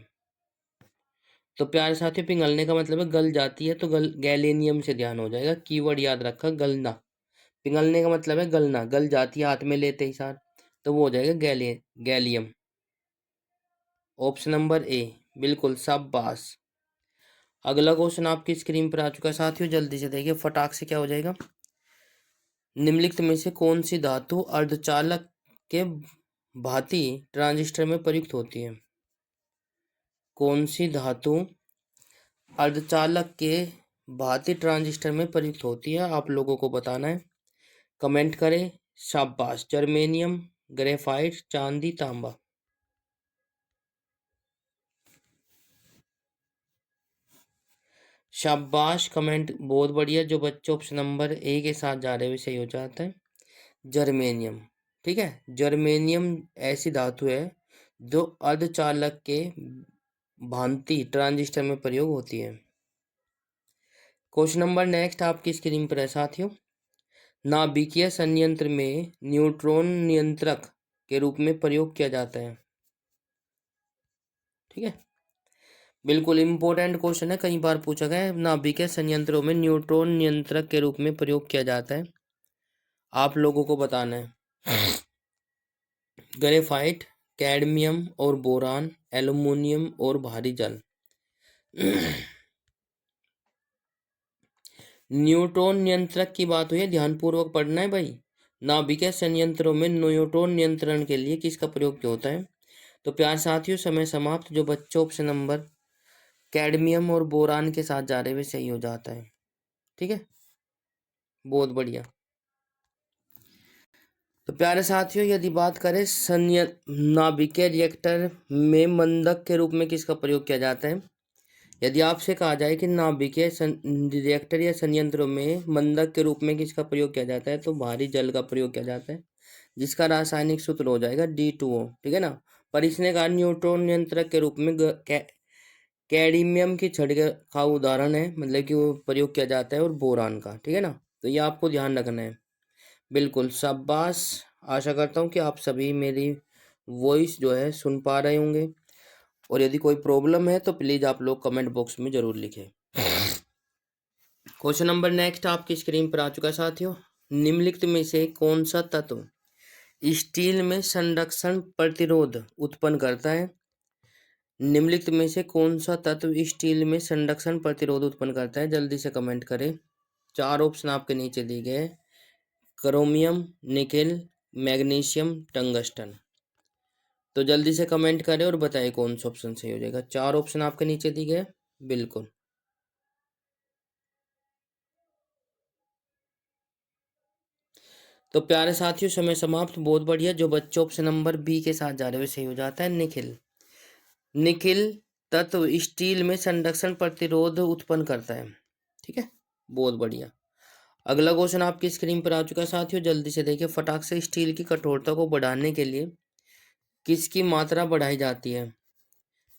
तो प्यारे साथियों पिघलने का मतलब है गल जाती है, तो गैलेनियम से ध्यान हो जाएगा, कीवर्ड याद रखा, गलना। पिघलने का मतलब है गलना, गल जाती है हाथ में लेते ही सार, तो वो हो जाएगा गैलियम। ऑप्शन नंबर ए, बिल्कुल शाबाश। अगला क्वेश्चन आपकी स्क्रीन पर आ चुका है साथियों, जल्दी से देखिए फटाक से क्या हो जाएगा। निम्नलिखित में से कौन सी धातु अर्धचालक के भांति ट्रांजिस्टर में प्रयुक्त होती है? कौन सी धातु अर्धचालक के भांति ट्रांजिस्टर में प्रयुक्त होती है, आप लोगों को बताना है, कमेंट करें। शाबाश, जर्मेनियम, ग्रेफाइट, चांदी, तांबा। शाबाश, कमेंट बहुत बढ़िया। जो बच्चे ऑप्शन नंबर ए के साथ जा रहे हुए सही हो जाता है, जर्मेनियम। ठीक है, जर्मेनियम ऐसी धातु है जो अर्धचालक के भांति ट्रांजिस्टर में प्रयोग होती है। क्वेश्चन नंबर नेक्स्ट आपकी स्क्रीन पर है साथियों। नाभिकीय संयंत्र में न्यूट्रॉन नियंत्रक के रूप में प्रयोग किया जाता है। ठीक है, बिल्कुल इंपॉर्टेंट क्वेश्चन है, कई बार पूछा गया है। नाभिकीय संयंत्रों में न्यूट्रॉन नियंत्रक के रूप में प्रयोग किया जाता है, आप लोगों को बताना है। ग्रेफाइट, कैडमियम और बोरान, एल्युमिनियम और भारी जल। न्यूट्रॉन नियंत्रक की बात हुई है, ध्यानपूर्वक पढ़ना है भाई। नाभिकीय संयंत्रों में न्यूट्रॉन नियंत्रण के लिए किसका प्रयोग होता है? तो प्यार साथियों समय समाप्त। जो बच्चों ऑप्शन नंबर कैडमियम और बोरान के साथ जा रहे हुए सही हो जाता है। ठीक है, बहुत बढ़िया। तो प्यारे साथियों यदि बात करें नाभिकीय रिएक्टर में मंदक के रूप में किसका प्रयोग किया जाता है? यदि आपसे कहा जाए कि नाभिकीय रिएक्टर या संयंत्रों में मंदक के रूप में किसका प्रयोग किया जाता है, तो भारी जल का प्रयोग किया जाता है, जिसका रासायनिक सूत्र हो जाएगा D2O। ठीक है ना, पर इसने कहा न्यूट्रॉन नियंत्रक के रूप में कैडमियम की छड़ का उदाहरण है, मतलब कि वो प्रयोग किया जाता है, और बोरान का। ठीक है ना, तो ये आपको ध्यान रखना है। बिल्कुल शाबाश, आशा करता हूँ कि आप सभी मेरी वॉइस जो है सुन पा रहे होंगे। और यदि कोई प्रॉब्लम है तो प्लीज़ आप लोग कमेंट बॉक्स में ज़रूर लिखें। क्वेश्चन नंबर नेक्स्ट आपकी स्क्रीन पर आ चुका है साथियों। निम्नलिखित में से कौन सा तत्व स्टील में संरक्षण प्रतिरोध उत्पन्न करता है? निम्नलिखित में से कौन सा तत्व स्टील में संरक्षण प्रतिरोध उत्पन्न करता है? जल्दी से कमेंट करें। 4 ऑप्शन आपके नीचे दिए गए हैं। Chromium, nickel, magnesium, tungsten. तो जल्दी से कमेंट करें और बताइए कौन सा ऑप्शन सही हो जाएगा। 4 ऑप्शन आपके नीचे दिए गए। बिल्कुल। तो प्यारे साथियों समय समाप्त। बहुत बढ़िया। जो बच्चे ऑप्शन नंबर बी के साथ जा रहे हैं सही हो जाता है निखिल। निखिल तत्व स्टील में संरक्षण प्रतिरोध उत्पन्न करता है। ठीक है, बहुत बढ़िया। अगला क्वेश्चन आपकी स्क्रीन पर आ चुका है साथियों, जल्दी से देखिए। फटाक से स्टील की कठोरता को बढ़ाने के लिए किसकी मात्रा बढ़ाई जाती है?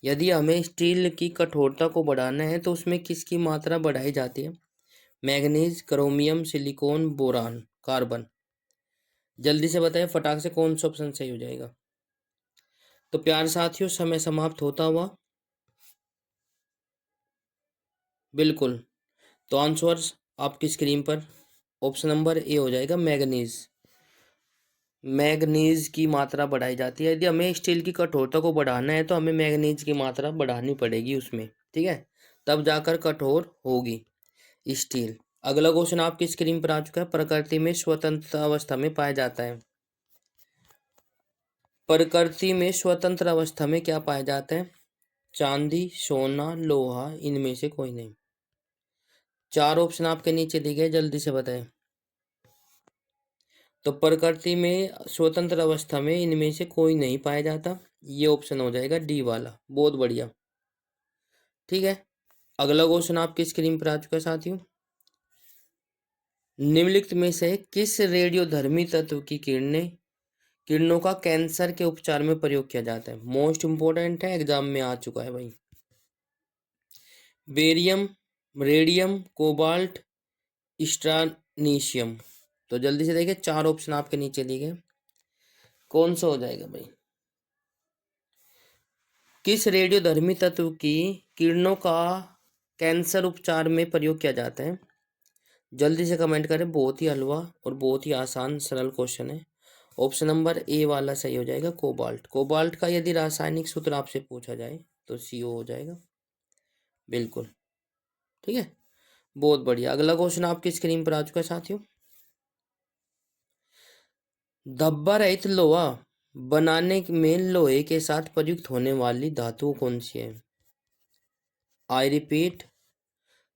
यदि हमें स्टील की कठोरता को बढ़ाना है तो उसमें किसकी मात्रा बढ़ाई जाती है? Manganese, chromium, silicon, boron, carbon. जल्दी से बताएं फटाक से कौन सा ऑप्शन सही हो जाएगा। तो प्यारे साथियों समय समाप्त होता हुआ। बिल्कुल। तो आंसर आपकी स्क्रीन पर ऑप्शन नंबर ए हो जाएगा, मैग्नीज। मैग्नीज की मात्रा बढ़ाई जाती है। यदि हमें स्टील की कठोरता को बढ़ाना है तो हमें मैग्नीज की मात्रा बढ़ानी पड़ेगी उसमें। ठीक है, तब जाकर कठोर होगी स्टील। अगला क्वेश्चन आपकी स्क्रीन पर आ चुका है। प्रकृति में स्वतंत्र अवस्था में पाया जाता है। प्रकृति में स्वतंत्र अवस्था में क्या पाया जाता है? चांदी, सोना, लोहा, इनमें से कोई नहीं। 4 ऑप्शन आपके नीचे दिए गए, जल्दी से बताएं। तो प्रकृति में स्वतंत्र अवस्था में इनमें से कोई नहीं पाया जाता। ये ऑप्शन हो जाएगा डी वाला। बहुत बढ़िया। ठीक है, अगला क्वेश्चन आपकी स्क्रीन पर आ चुका है साथियों। निम्नलिखित में से किस रेडियोधर्मी तत्व की किरणों का कैंसर के उपचार में प्रयोग किया जाता है? मोस्ट इंपोर्टेंट है, एग्जाम में आ चुका है भाई। Barium, radium, cobalt, strontium. तो जल्दी से देखिए 4 ऑप्शन आपके नीचे दिए गए, कौन सा हो जाएगा भाई? किस रेडियोधर्मी तत्व की किरणों का कैंसर उपचार में प्रयोग किया जाता है? जल्दी से कमेंट करें। बहुत ही हलवा और बहुत ही आसान सरल क्वेश्चन है। ऑप्शन नंबर ए वाला सही हो जाएगा, कोबाल्ट। कोबाल्ट का यदि रासायनिक सूत्र आपसे पूछा जाए तो CO हो जाएगा। बिल्कुल। ठीक है, बहुत बढ़िया। अगला क्वेश्चन आपकी स्क्रीन पर आ चुका है साथियों। धब्बा रहित लोहा बनाने में लोहे के साथ प्रयुक्त होने वाली धातु कौन सी है? आई रिपीट,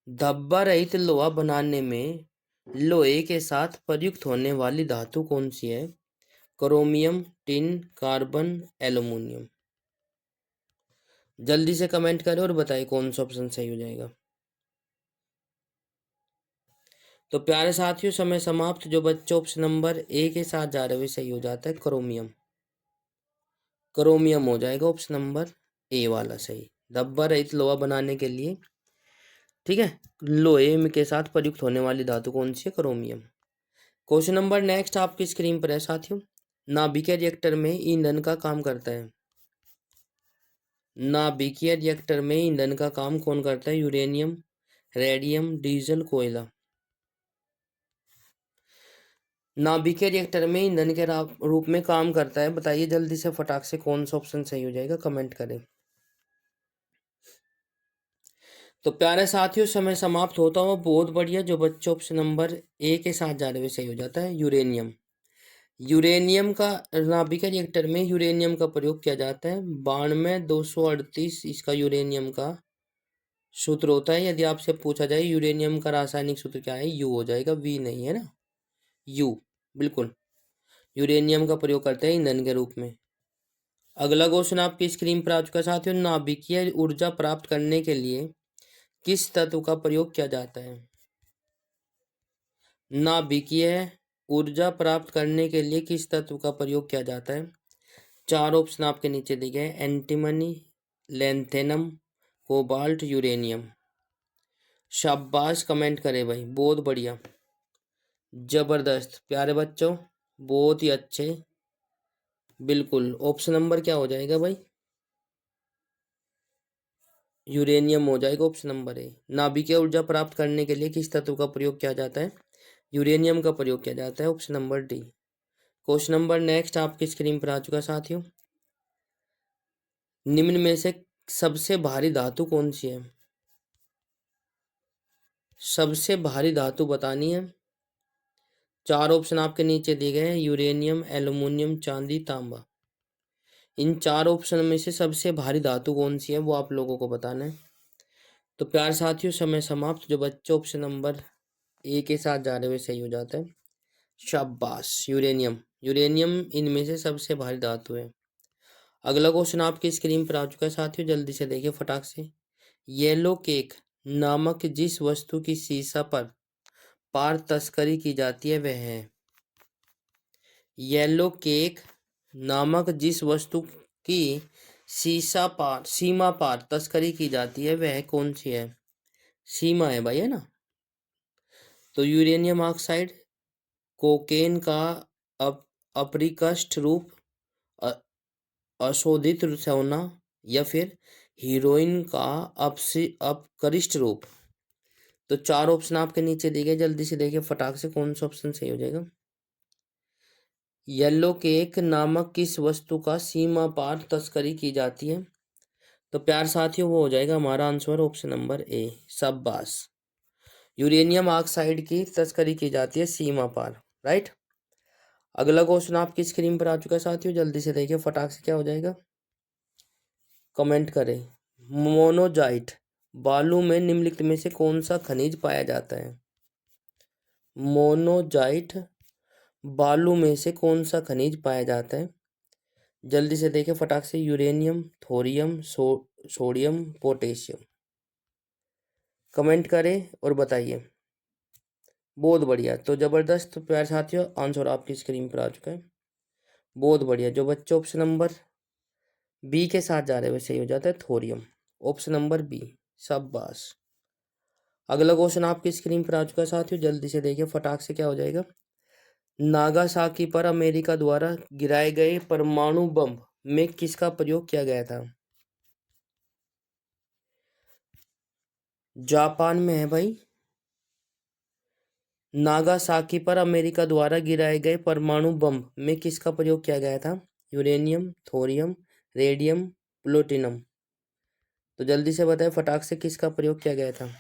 धब्बा रहित लोहा बनाने में लोहे के साथ प्रयुक्त होने वाली धातु कौन सी है? Chromium, tin, carbon, aluminium. जल्दी से कमेंट करें और बताइए कौन सा ऑप्शन सही हो जाएगा। तो प्यारे साथियों समय समाप्त। जो बच्चे ऑप्शन नंबर ए के साथ जा रहे हुए सही हो जाता है, क्रोमियम। क्रोमियम हो जाएगा ऑप्शन नंबर ए वाला सही। धब्बा रहित लोहा बनाने के लिए, ठीक है, लोहे के साथ प्रयुक्त होने वाली धातु कौन सी है? क्रोमियम। क्वेश्चन नंबर नेक्स्ट आपकी स्क्रीन पर है साथियों। नाभिकीय रिएक्टर में ईंधन का काम करता है। नाभिकीय रिएक्टर में ईंधन का काम कौन करता है? यूरेनियम, रेडियम, डीजल, कोयला। नाभिकीय रिएक्टर में ईंधन के रूप में काम करता है। बताइए जल्दी से फटाक से कौन सा ऑप्शन सही हो जाएगा, कमेंट करें। तो प्यारे साथियों समय समाप्त होता हुआ। बहुत बढ़िया। जो बच्चे ऑप्शन नंबर ए के साथ जा रहे हुए सही हो जाता है, यूरेनियम। यूरेनियम का नाभिकीय रिएक्टर में यूरेनियम का प्रयोग किया जाता है। 92 238 इसका यूरेनियम का सूत्र होता है। यदि आपसे पूछा जाए यूरेनियम का रासायनिक सूत्र क्या है, यू हो जाएगा, वी नहीं है ना, यू। बिल्कुल, यूरेनियम का प्रयोग करते हैं ईंधन के रूप में। अगला क्वेश्चन आपकी स्क्रीन पर आ चुका है साथियों। नाभिकीय ऊर्जा प्राप्त करने के लिए किस तत्व का प्रयोग किया जाता है? नाभिकीय ऊर्जा प्राप्त करने के लिए किस तत्व का प्रयोग किया जाता है? 4 ऑप्शन आपके नीचे दिए गए, एंटीमनी, लैंथेनम, कोबाल्ट, यूरेनियम। शाबाश, कमेंट करें भाई, बहुत बढ़िया, जबरदस्त प्यारे बच्चों, बहुत ही अच्छे। बिल्कुल, ऑप्शन नंबर क्या हो जाएगा भाई? यूरेनियम हो जाएगा ऑप्शन नंबर ए। नाभिकीय ऊर्जा प्राप्त करने के लिए किस तत्व का प्रयोग किया जाता है? यूरेनियम का प्रयोग किया जाता है, option number D. Question number next आपकी स्क्रीन पर आ चुका साथियों। निम्न में से सबसे भारी धातु कौन सी है? सबसे भारी धातु बतानी है। चार ऑप्शन आपके नीचे दिए गए हैं, यूरेनियम, एल्युमिनियम, चांदी, तांबा। इन चार ऑप्शन में से सबसे भारी धातु कौन सी है वो आप लोगों को बताना है। तो प्यार साथियों समय समाप्त। जो बच्चे ऑप्शन नंबर ए के साथ जा रहे हुए सही हो जाता है। शाबाश, यूरेनियम। यूरेनियम इनमें से सबसे भारी धातु है। अगला क्वेश्चन आपकी स्क्रीन पर आ चुका है साथियों, जल्दी से देखिए फटाक से। येलो केक नामक जिस वस्तु की सीसा पर पार तस्करी की जाती है वह है? येलो केक नामक जिस वस्तु की सीमा पार तस्करी की जाती है वह कौन सी है? सीमा है भाई, है ना। तो यूरेनियम ऑक्साइड, कोकेन का अपरिकष्ट रूप, अशोधित सोना, या फिर हीरोइन का अपकरिष्ट रूप। तो चार ऑप्शन आपके नीचे दिए गए, जल्दी से देखिए फटाक से कौन सा ऑप्शन सही हो जाएगा। येलो केक नामक किस वस्तु का सीमा पार तस्करी की जाती है? तो प्यार साथियों वो हो जाएगा हमारा आंसर ऑप्शन नंबर ए, शाबाश। यूरेनियम ऑक्साइड की तस्करी की जाती है सीमा पार, राइट। अगला क्वेश्चन आपकी स्क्रीन पर आ चुका है साथियों, जल्दी से देखिए फटाक से क्या हो जाएगा, कमेंट करें। मोनोजाइट बालू में निम्नलिखित में से कौन सा खनिज पाया जाता है? मोनोजाइट बालू में से कौन सा खनिज पाया जाता है? जल्दी से देखिए फटाक से। Uranium, thorium, sodium, potassium. Comment करें और बताइए। बहुत बढ़िया, तो जबरदस्त। तो प्यारे साथियों आंसर आपकी स्क्रीन पर आ चुका है, बहुत बढ़िया। जो बच्चे ऑप्शन नंबर बी के साथ जा रहे हैं सही हो जाता है, थोरियम, ऑप्शन नंबर बी, शाबाश। अगला क्वेश्चन आपकी स्क्रीन पर आ चुका है साथियों, जल्दी से देखिए फटाक से क्या हो जाएगा। नागासाकी पर अमेरिका द्वारा गिराए गए परमाणु बम में किसका प्रयोग किया गया था? जापान में है भाई। नागासाकी पर अमेरिका द्वारा गिराए गए परमाणु बम में किसका प्रयोग किया गया था? Uranium, thorium, radium, plutonium. तो जल्दी से बताएं फटाक से किसका प्रयोग किया गया था।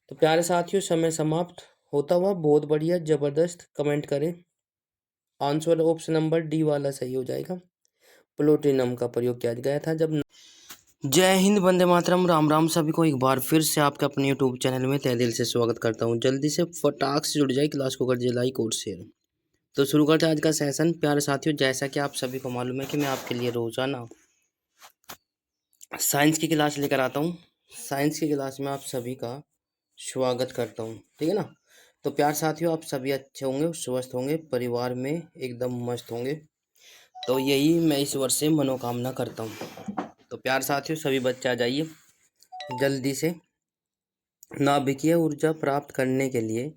तो प्यारे साथियों समय समाप्त होता हुआ, बहुत बढ़िया, जबरदस्त। कमेंट करें। आंसर ऑप्शन नंबर डी वाला सही हो जाएगा, प्लूटोनियम का प्रयोग किया गया था जब। जय हिंद, वंदे मातरम, राम राम सभी को एक बार फिर से आपके अपने यूट्यूब चैनल में तहे दिल से स्वागत करता हूं। जल्दी से फटाक से जुड़ जाए, क्लास को कर दीजिए लाइक और शेयर। तो शुरू करते हैं आज का सेशन। प्यारे साथियों जैसा कि आप सभी को मालूम है कि मैं आपके लिए रोजाना साइंस की क्लास लेकर आता हूं। साइंस की क्लास में आप सभी का स्वागत करता हूं, ठीक है ना। तो प्यार साथियों आप सभी अच्छे होंगे, स्वस्थ होंगे, परिवार में एकदम मस्त होंगे। तो यही मैं इस वर्ष से मनोकामना करता हूँ। तो प्यार साथियों सभी बच्चे आ जाइए जल्दी से। नाभिकीय ऊर्जा प्राप्त करने के लिए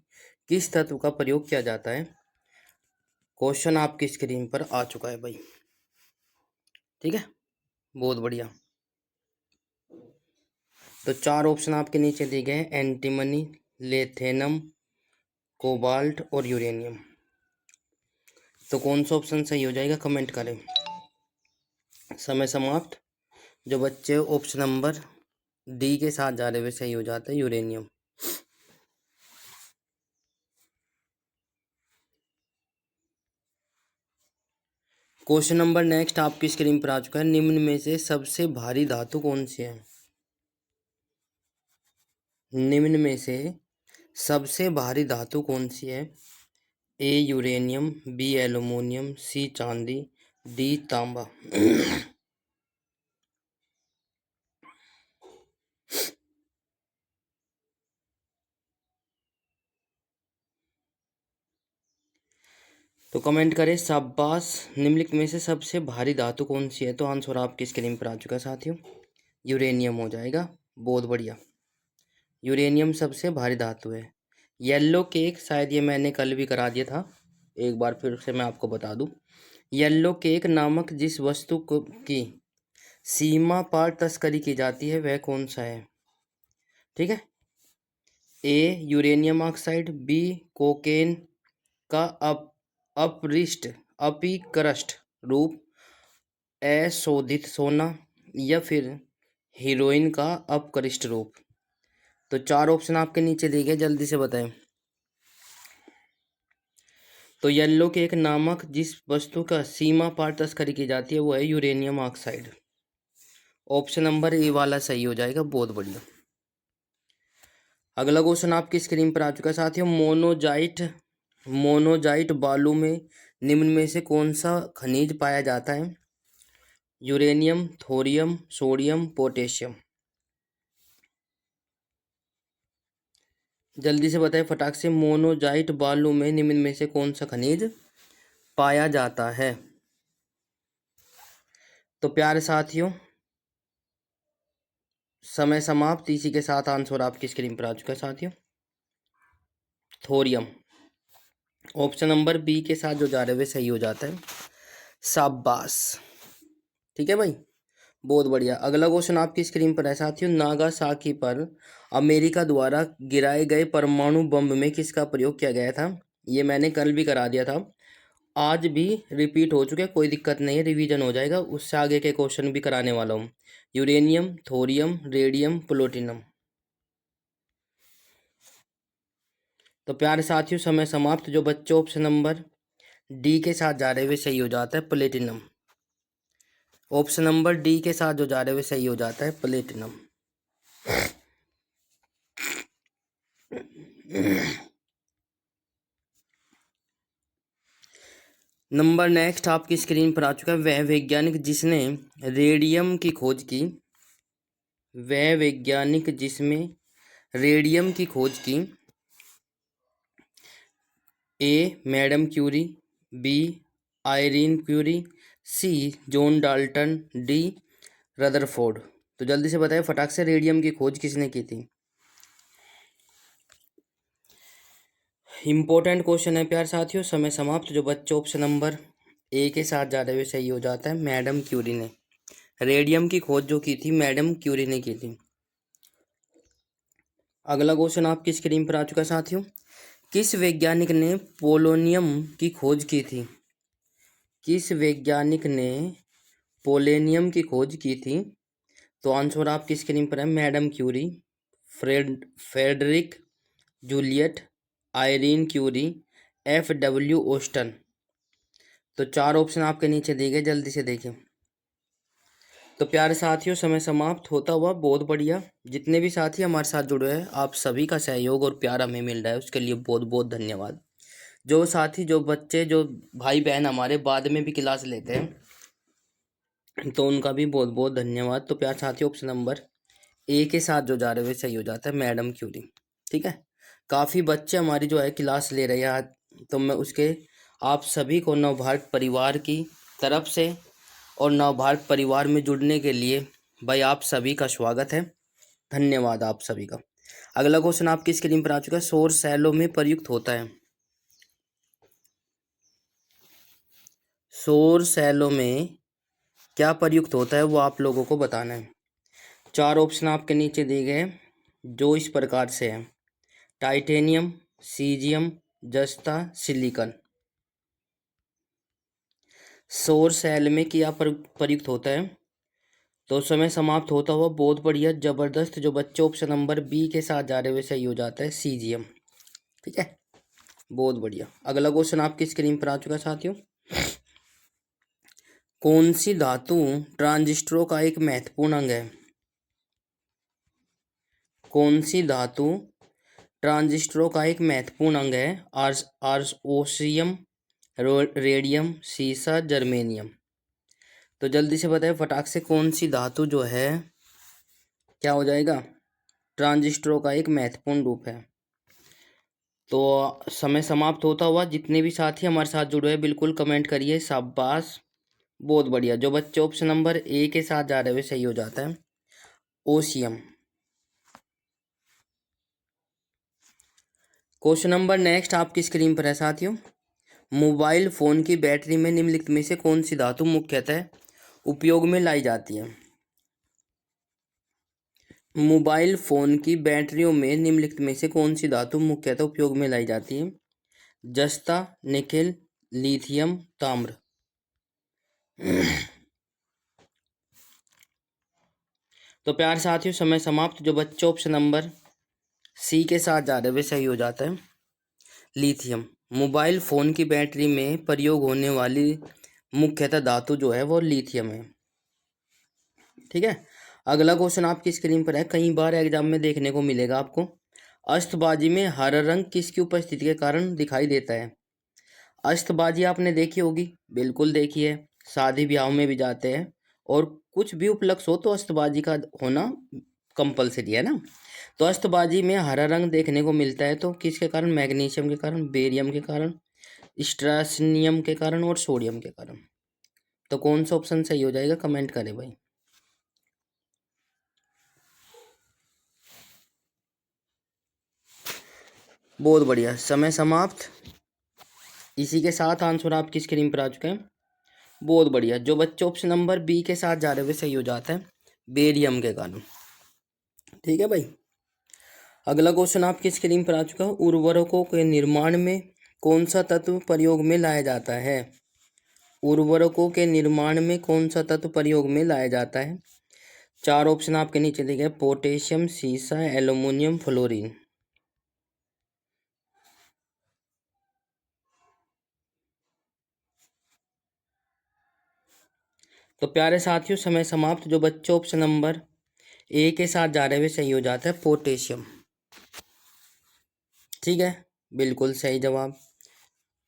किस तत्व का प्रयोग किया जाता है? क्वेश्चन आपकी स्क्रीन पर आ चुका है भाई, ठीक है, बहुत बढ़िया। तो चार ऑप्शन आपके नीचे दिए गए हैं, एंटीमनी, लेथेनम, कोबाल्ट और यूरेनियम। तो कौन सा ऑप्शन सही हो जाएगा, कमेंट करें। समय समाप्त। जो बच्चे ऑप्शन नंबर डी के साथ जा रहे हुए सही हो जाता है, यूरेनियम। क्वेश्चन नंबर नेक्स्ट आपकी स्क्रीन पर आ चुका है। निम्न में से सबसे भारी धातु कौन सी है? निम्न में से सबसे भारी धातु कौन सी है? ए यूरेनियम, बी एल्युमिनियम, सी चांदी, डी तांबा। तो कमेंट करें, शाबाश। निम्नलिखित में से सबसे भारी धातु कौन सी है? तो आंसर आपकी स्क्रीन पर आ चुका है साथियों, यूरेनियम हो जाएगा, बहुत बढ़िया। यूरेनियम सबसे भारी धातु है। येलो केक शायद ये मैंने कल भी करा दिया था, एक बार फिर से मैं आपको बता दूं। येलो केक नामक जिस वस्तु की सीमा पार तस्करी की जाती है वह कौन सा है? ठीक है। ए यूरेनियम ऑक्साइड, बी कोकेन का अपकृष्ट रूप, अशोधित सोना, या फिर हीरोइन का अपकृष्ट रूप। तो 4 ऑप्शन आपके नीचे दिए गए, जल्दी से बताएं। तो येलो केक नामक जिस वस्तु का सीमा पार तस्करी की जाती है वो है uranium oxide. Option number A वाला सही हो जाएगा, बहुत बढ़िया। अगला क्वेश्चन आपकी स्क्रीन पर आ चुका है साथियों। मोनोजाइट बालू में निम्न में से कौन सा खनिज पाया जाता है? Uranium, thorium, sodium, potassium. जल्दी से बताएं फटाक से। मोनोजाइट बालू में निम्न में से कौन सा खनिज पाया जाता है? तो प्यारे साथियों, समय समाप्त। इसी के साथ आंसर आपकी स्क्रीन पर आ चुका है साथियों, थोरियम। ऑप्शन नंबर बी के साथ जो जा रहे वे सही हो जाता है। शाबाश, ठीक है भाई, बहुत बढ़िया। अगला क्वेश्चन आपकी स्क्रीन पर है साथियों। नागासाकी पर अमेरिका द्वारा गिराए गए परमाणु बम में किसका प्रयोग किया गया था? ये मैंने कल भी करा दिया था, आज भी रिपीट हो चुके, कोई दिक्कत नहीं है, रिवीजन हो जाएगा। उससे आगे के क्वेश्चन भी कराने वाला हूँ। Uranium, thorium, radium, plutonium. तो प्यारे साथियों, समय समाप्त। जो बच्चे ऑप्शन नंबर डी के साथ जा रहे हुए सही हो जाता है प्लेटिनम। ऑप्शन नंबर डी के साथ जो जा रहे हुए सही हो जाता है प्लेटिनम। नंबर नेक्स्ट आपकी स्क्रीन पर आ चुका है। वह वैज्ञानिक जिसने रेडियम की खोज की, वह वैज्ञानिक जिसमें रेडियम की खोज की। A madam Curie, B Irene Curie, C John Dalton, D Rutherford. तो जल्दी से बताएं फटाक से, रेडियम की खोज किसने की थी? इंपॉर्टेंट क्वेश्चन है प्यार साथियों। समय समाप्त। जो बच्चे ऑप्शन नंबर ए के साथ जा रहे हुए सही हो जाता है, मैडम क्यूरी ने। रेडियम की खोज जो की थी मैडम क्यूरी ने की थी। अगला क्वेश्चन आपकी स्क्रीन पर आ चुका है साथियों। किस वैज्ञानिक ने पोलोनियम की खोज की थी? किस वैज्ञानिक ने पोलोनियम की खोज की थी? तो आंसर आपकी स्क्रीन पर है madam Curie, Frederic Joliot, Irene Curie, FW ओस्टन। तो 4 ऑप्शन आपके नीचे दिए गए, जल्दी से देखिए। तो प्यारे साथियों, समय समाप्त होता हुआ, बहुत बढ़िया। जितने भी साथी हमारे साथ जुड़े हैं, आप सभी का सहयोग और प्यार हमें मिल रहा है, उसके लिए बहुत बहुत धन्यवाद। जो साथी, जो बच्चे, जो भाई बहन हमारे बाद में भी क्लास लेते हैं, तो उनका भी बहुत बहुत धन्यवाद। तो प्यारे साथियों, ऑप्शन नंबर ए के साथ जो जा रहे हुए सही हो जाता है मैडम क्यूरी। ठीक है, काफ़ी बच्चे हमारी जो है क्लास ले रहे हैं आज, तो मैं उसके आप सभी को नवभारत परिवार की तरफ से और नवभारत परिवार में जुड़ने के लिए भाई आप सभी का स्वागत है, धन्यवाद आप सभी का। अगला क्वेश्चन आपकी स्क्रीन पर आ चुका है। सौर सेलों में प्रयुक्त होता है, सौर सेलों में क्या प्रयुक्त होता है वो आप लोगों को बताना है। 4 ऑप्शन आपके नीचे दिए गए जो इस प्रकार से है। टाइटेनियम, सीजियम, जस्ता, सिलिकॉन। सौर सेल में क्या प्रयुक्त होता है? तो समय समाप्त होता हुआ, बहुत बढ़िया, जबरदस्त। जो बच्चे ऑप्शन नंबर बी के साथ जा रहे हुए सही हो जाता है सीजियम। ठीक है, बहुत बढ़िया। अगला क्वेश्चन आपकी स्क्रीन पर आ चुका है साथियों। कौन सी धातु ट्रांजिस्टरों का एक महत्वपूर्ण अंग है? कौन सी धातु ट्रांजिस्टरों का एक महत्वपूर्ण अंग है? ओसियम, रेडियम, सीसा, जर्मेनियम। तो जल्दी से बताएं फटाक से, कौन सी धातु जो है क्या हो जाएगा? ट्रांजिस्टरों का एक महत्वपूर्ण रूप है। तो समय समाप्त होता हुआ, जितने भी साथी हमारे साथ जुड़े हैं बिल्कुल कमेंट करिए, शाबाश, बहुत बढ़िया। जो बच्चे ऑप्शन नंबर ए के साथ जा रहे हुए सही हो जाता है ओसियम। क्वेश्चन नंबर नेक्स्ट आपकी स्क्रीन पर है साथियों। मोबाइल फ़ोन की बैटरी में निम्नलिखित में से कौन सी धातु मुख्यतः उपयोग में लाई जाती है? मोबाइल फ़ोन की बैटरियों में निम्नलिखित में से कौन सी धातु मुख्यतः उपयोग में लाई जाती है? जस्ता, निकेल, लिथियम, ताम्र। तो प्यार साथियों, समय समाप्त। जो बच्चे ऑप्शन नंबर सी के साथ जा रहे वे सही हो जाता है, लिथियम। मोबाइल फ़ोन की बैटरी में प्रयोग होने वाली मुख्यतः धातु जो है वो लिथियम है। ठीक है। अगला क्वेश्चन आपकी स्क्रीन पर है, कई बार एग्जाम में देखने को मिलेगा आपको। अस्तबाजी में हरा रंग किसकी उपस्थिति के कारण दिखाई देता है? अस्तबाजी आपने देखी होगी, बिल्कुल देखी है, शादी ब्याह में भी जाते हैं और कुछ भी उपलक्ष्य हो तो अस्तबाजी का होना कंपलसरी है ना। तो अस्तबाजी में हरा रंग देखने को मिलता है तो किसके कारण? मैग्नीशियम के कारण, बेरियम के कारण, स्ट्रासनियम के कारण और सोडियम के कारण। तो कौन सा ऑप्शन सही हो जाएगा, कमेंट करें भाई। बहुत बढ़िया, समय समाप्त। इसी के साथ आंसर आपकी स्क्रीन पर आ चुके हैं। बहुत बढ़िया। जो बच्चे ऑप्शन नंबर बी के साथ जा रहे हुए सही हो जाता है, बेरियम के कारण। ठीक है भाई। अगला क्वेश्चन आपकी स्क्रीन पर आ चुका है, उर्वरकों के निर्माण में कौन सा तत्व प्रयोग में लाया जाता है? उर्वरकों के निर्माण में कौन सा तत्व प्रयोग में लाया जाता है? चार ऑप्शन आपके नीचे दिए गए, पोटेशियम, सीसा, एल्यूमिनियम, फ्लोरीन। तो प्यारे साथियों, समय समाप्त। जो बच्चे ऑप्शन नंबर ए के साथ जा रहे हुए सही हो जाता है, पोटेशियम। ठीक है, बिल्कुल सही जवाब।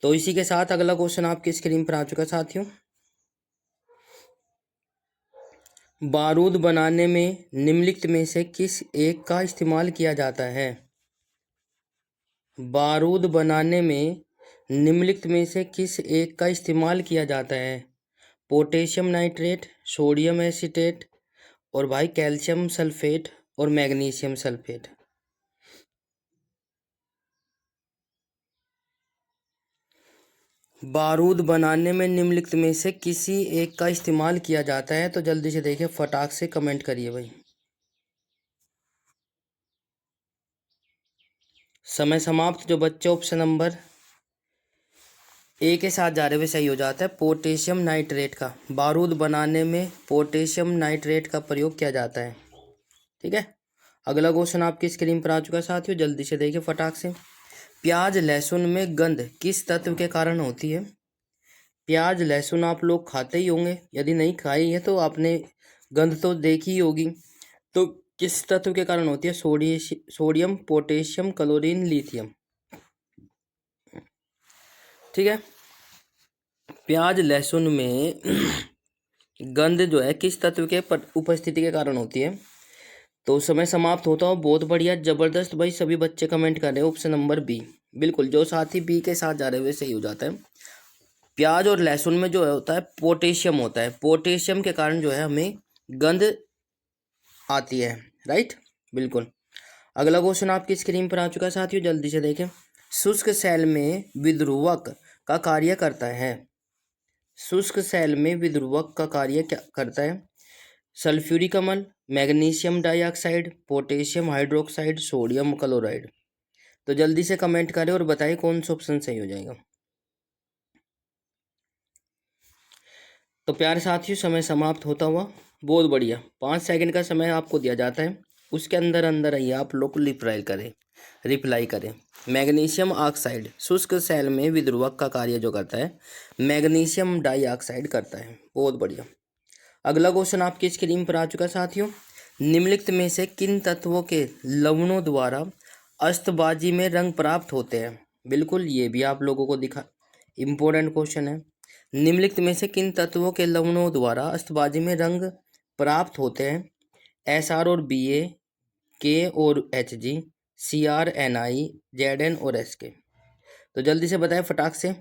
तो इसी के साथ अगला क्वेश्चन आपकी स्क्रीन पर आ चुका है साथियों। बारूद बनाने में निम्नलिखित में से किस एक का इस्तेमाल किया जाता है? बारूद बनाने में निम्नलिखित में से किस एक का इस्तेमाल किया जाता है? पोटेशियम नाइट्रेट, सोडियम एसीटेट और भाई कैल्शियम सल्फेट और मैग्नीशियम सल्फेट। बारूद बनाने में निम्नलिखित में से किसी एक का इस्तेमाल किया जाता है, तो जल्दी से देखिए, फटाक से कमेंट करिए भाई। समय समाप्त। जो बच्चे ऑप्शन नंबर ए के साथ जा रहे हुए सही हो जाता है, पोटेशियम नाइट्रेट का। बारूद बनाने में पोटेशियम नाइट्रेट का प्रयोग किया जाता है। ठीक है। अगला क्वेश्चन आपकी स्क्रीन पर आ चुका है साथियों, जल्दी से देखिए फटाक से। प्याज लहसुन में गंध किस तत्व के कारण होती है? प्याज लहसुन आप लोग खाते ही होंगे, यदि नहीं खाई है तो आपने गंध तो देखी ही होगी। तो किस तत्व के कारण होती है? Sodium, potassium, chlorine, lithium. ठीक है। प्याज लहसुन में गंध जो है किस तत्व के उपस्थिति के कारण होती है? तो समय समाप्त होता हो। बहुत बढ़िया, जबरदस्त भाई, सभी बच्चे कमेंट कर रहे हैं ऑप्शन नंबर बी। बिल्कुल, जो साथी बी के साथ जा रहे हुए सही हो जाता है। प्याज और लहसुन में जो है होता है पोटेशियम होता है, पोटेशियम के कारण जो है हमें गंध आती है। राइट, बिल्कुल। अगला क्वेश्चन आपकी स्क्रीन पर आ चुका है साथियों, जल्दी से देखें। शुष्क सेल में विद्रुवक का कार्य करता है। शुष्क सेल में विद्रुवक का कार्य क्या करता है? सल्फ्यूरिक अम्ल, magnesium dioxide, potassium hydroxide, sodium chloride. तो जल्दी से कमेंट करें और बताइए कौन सा ऑप्शन सही हो जाएगा। तो प्यारे साथियों, समय समाप्त होता हुआ। बहुत बढ़िया, 5 सेकंड का समय आपको दिया जाता है, उसके अंदर अंदर ही आप लोग रिप्लाई करें। मैग्नीशियम ऑक्साइड शुष्क सेल में विद्रुवक का कार्य जो करता है, मैग्नीशियम डाइऑक्साइड करता है। बहुत बढ़िया। अगला क्वेश्चन आपकी स्क्रीन पर आ चुका है साथियों। निम्नलिखित में से किन तत्वों के लवणों द्वारा अस्तबाजी में रंग प्राप्त होते हैं? बिल्कुल, ये भी आप लोगों को दिखा, इंपॉर्टेंट क्वेश्चन है। निम्नलिखित में से किन तत्वों के लवणों द्वारा अस्तबाजी में रंग प्राप्त होते हैं? SR और BA, K और HG, CR, NI, ZN और SK। तो जल्दी से बताएं फटाक से,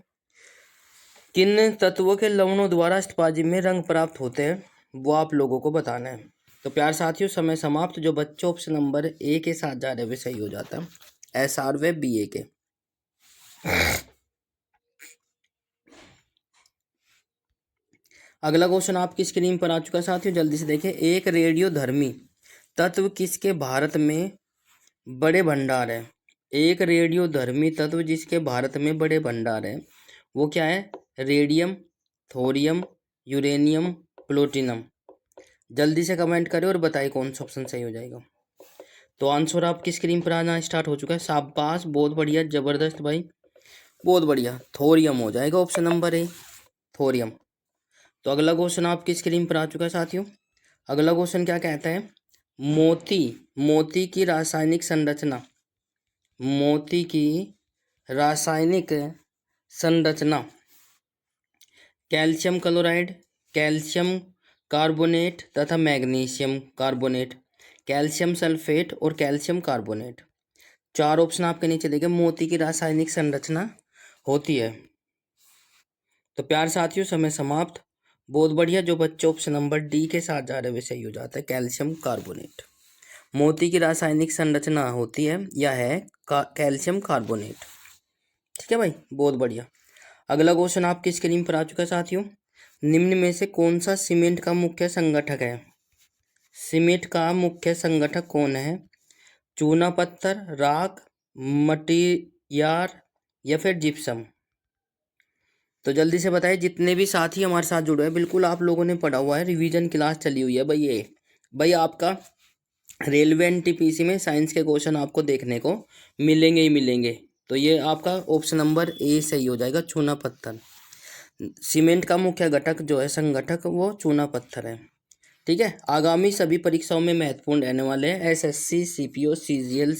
किन तत्वों के लवणों द्वारा अस्तबाजी में रंग प्राप्त होते हैं, वो आप लोगों को बताना है। तो प्यार साथियों, समय समाप्त। जो बच्चे ऑप्शन नंबर ए के साथ जा रहे वे सही हो जाता है, SR व BA के। अगला क्वेश्चन आपकी स्क्रीन पर आ चुका है साथियों, जल्दी से देखें। एक रेडियोधर्मी तत्व किसके भारत में बड़े भंडार है? एक रेडियोधर्मी तत्व जिसके भारत में बड़े भंडार है वो क्या है? Radium, thorium, uranium, plutonium. जल्दी से कमेंट करें और बताइए कौन सा ऑप्शन सही हो जाएगा। तो आंसर आपकी स्क्रीन पर आना स्टार्ट हो चुका है। शाबाश, बहुत बढ़िया, जबरदस्त भाई, बहुत बढ़िया। थोरियम हो जाएगा ऑप्शन नंबर ए, थोरियम। तो अगला क्वेश्चन आपकी स्क्रीन पर आ चुका है साथियों। अगला क्वेश्चन क्या कहता है? मोती की रासायनिक संरचना, मोती की रासायनिक संरचना कैल्शियम क्लोराइड, कैल्शियम कार्बोनेट तथा मैग्नीशियम कार्बोनेट, कैल्शियम सल्फेट और कैल्शियम कार्बोनेट। चार ऑप्शन आपके नीचे देखे मोती की रासायनिक संरचना होती है। तो प्यार साथियों, समय समाप्त। बहुत बढ़िया, जो बच्चे ऑप्शन नंबर डी के साथ जा रहे हैं वे सही हो जाता है, कैल्शियम कार्बोनेट। मोती की रासायनिक संरचना होती है या है कैल्शियम कार्बोनेट। ठीक है भाई, बहुत बढ़िया। अगला क्वेश्चन आपकी स्क्रीन पर आ चुका है साथियों। निम्न में से कौन सा सीमेंट का मुख्य संगठक है? सीमेंट का मुख्य संगठक कौन है? चूना पत्थर, राख, मटियार या फिर जिप्सम। तो जल्दी से बताइए, जितने भी साथी हमारे साथ जुड़े हैं, बिल्कुल आप लोगों ने पढ़ा हुआ है, रिवीजन क्लास चली हुई है भाई। ये भाई आपका रेलवे एनटीपीसी में साइंस के क्वेश्चन आपको देखने को मिलेंगे ही मिलेंगे। तो ये आपका ऑप्शन नंबर ए सही हो जाएगा, चूना पत्थर। सीमेंट का मुख्य घटक जो है, संगठक, वो चूना पत्थर है। ठीक है। आगामी सभी परीक्षाओं में महत्वपूर्ण रहने वाले हैं, SSC, CPO, CGL,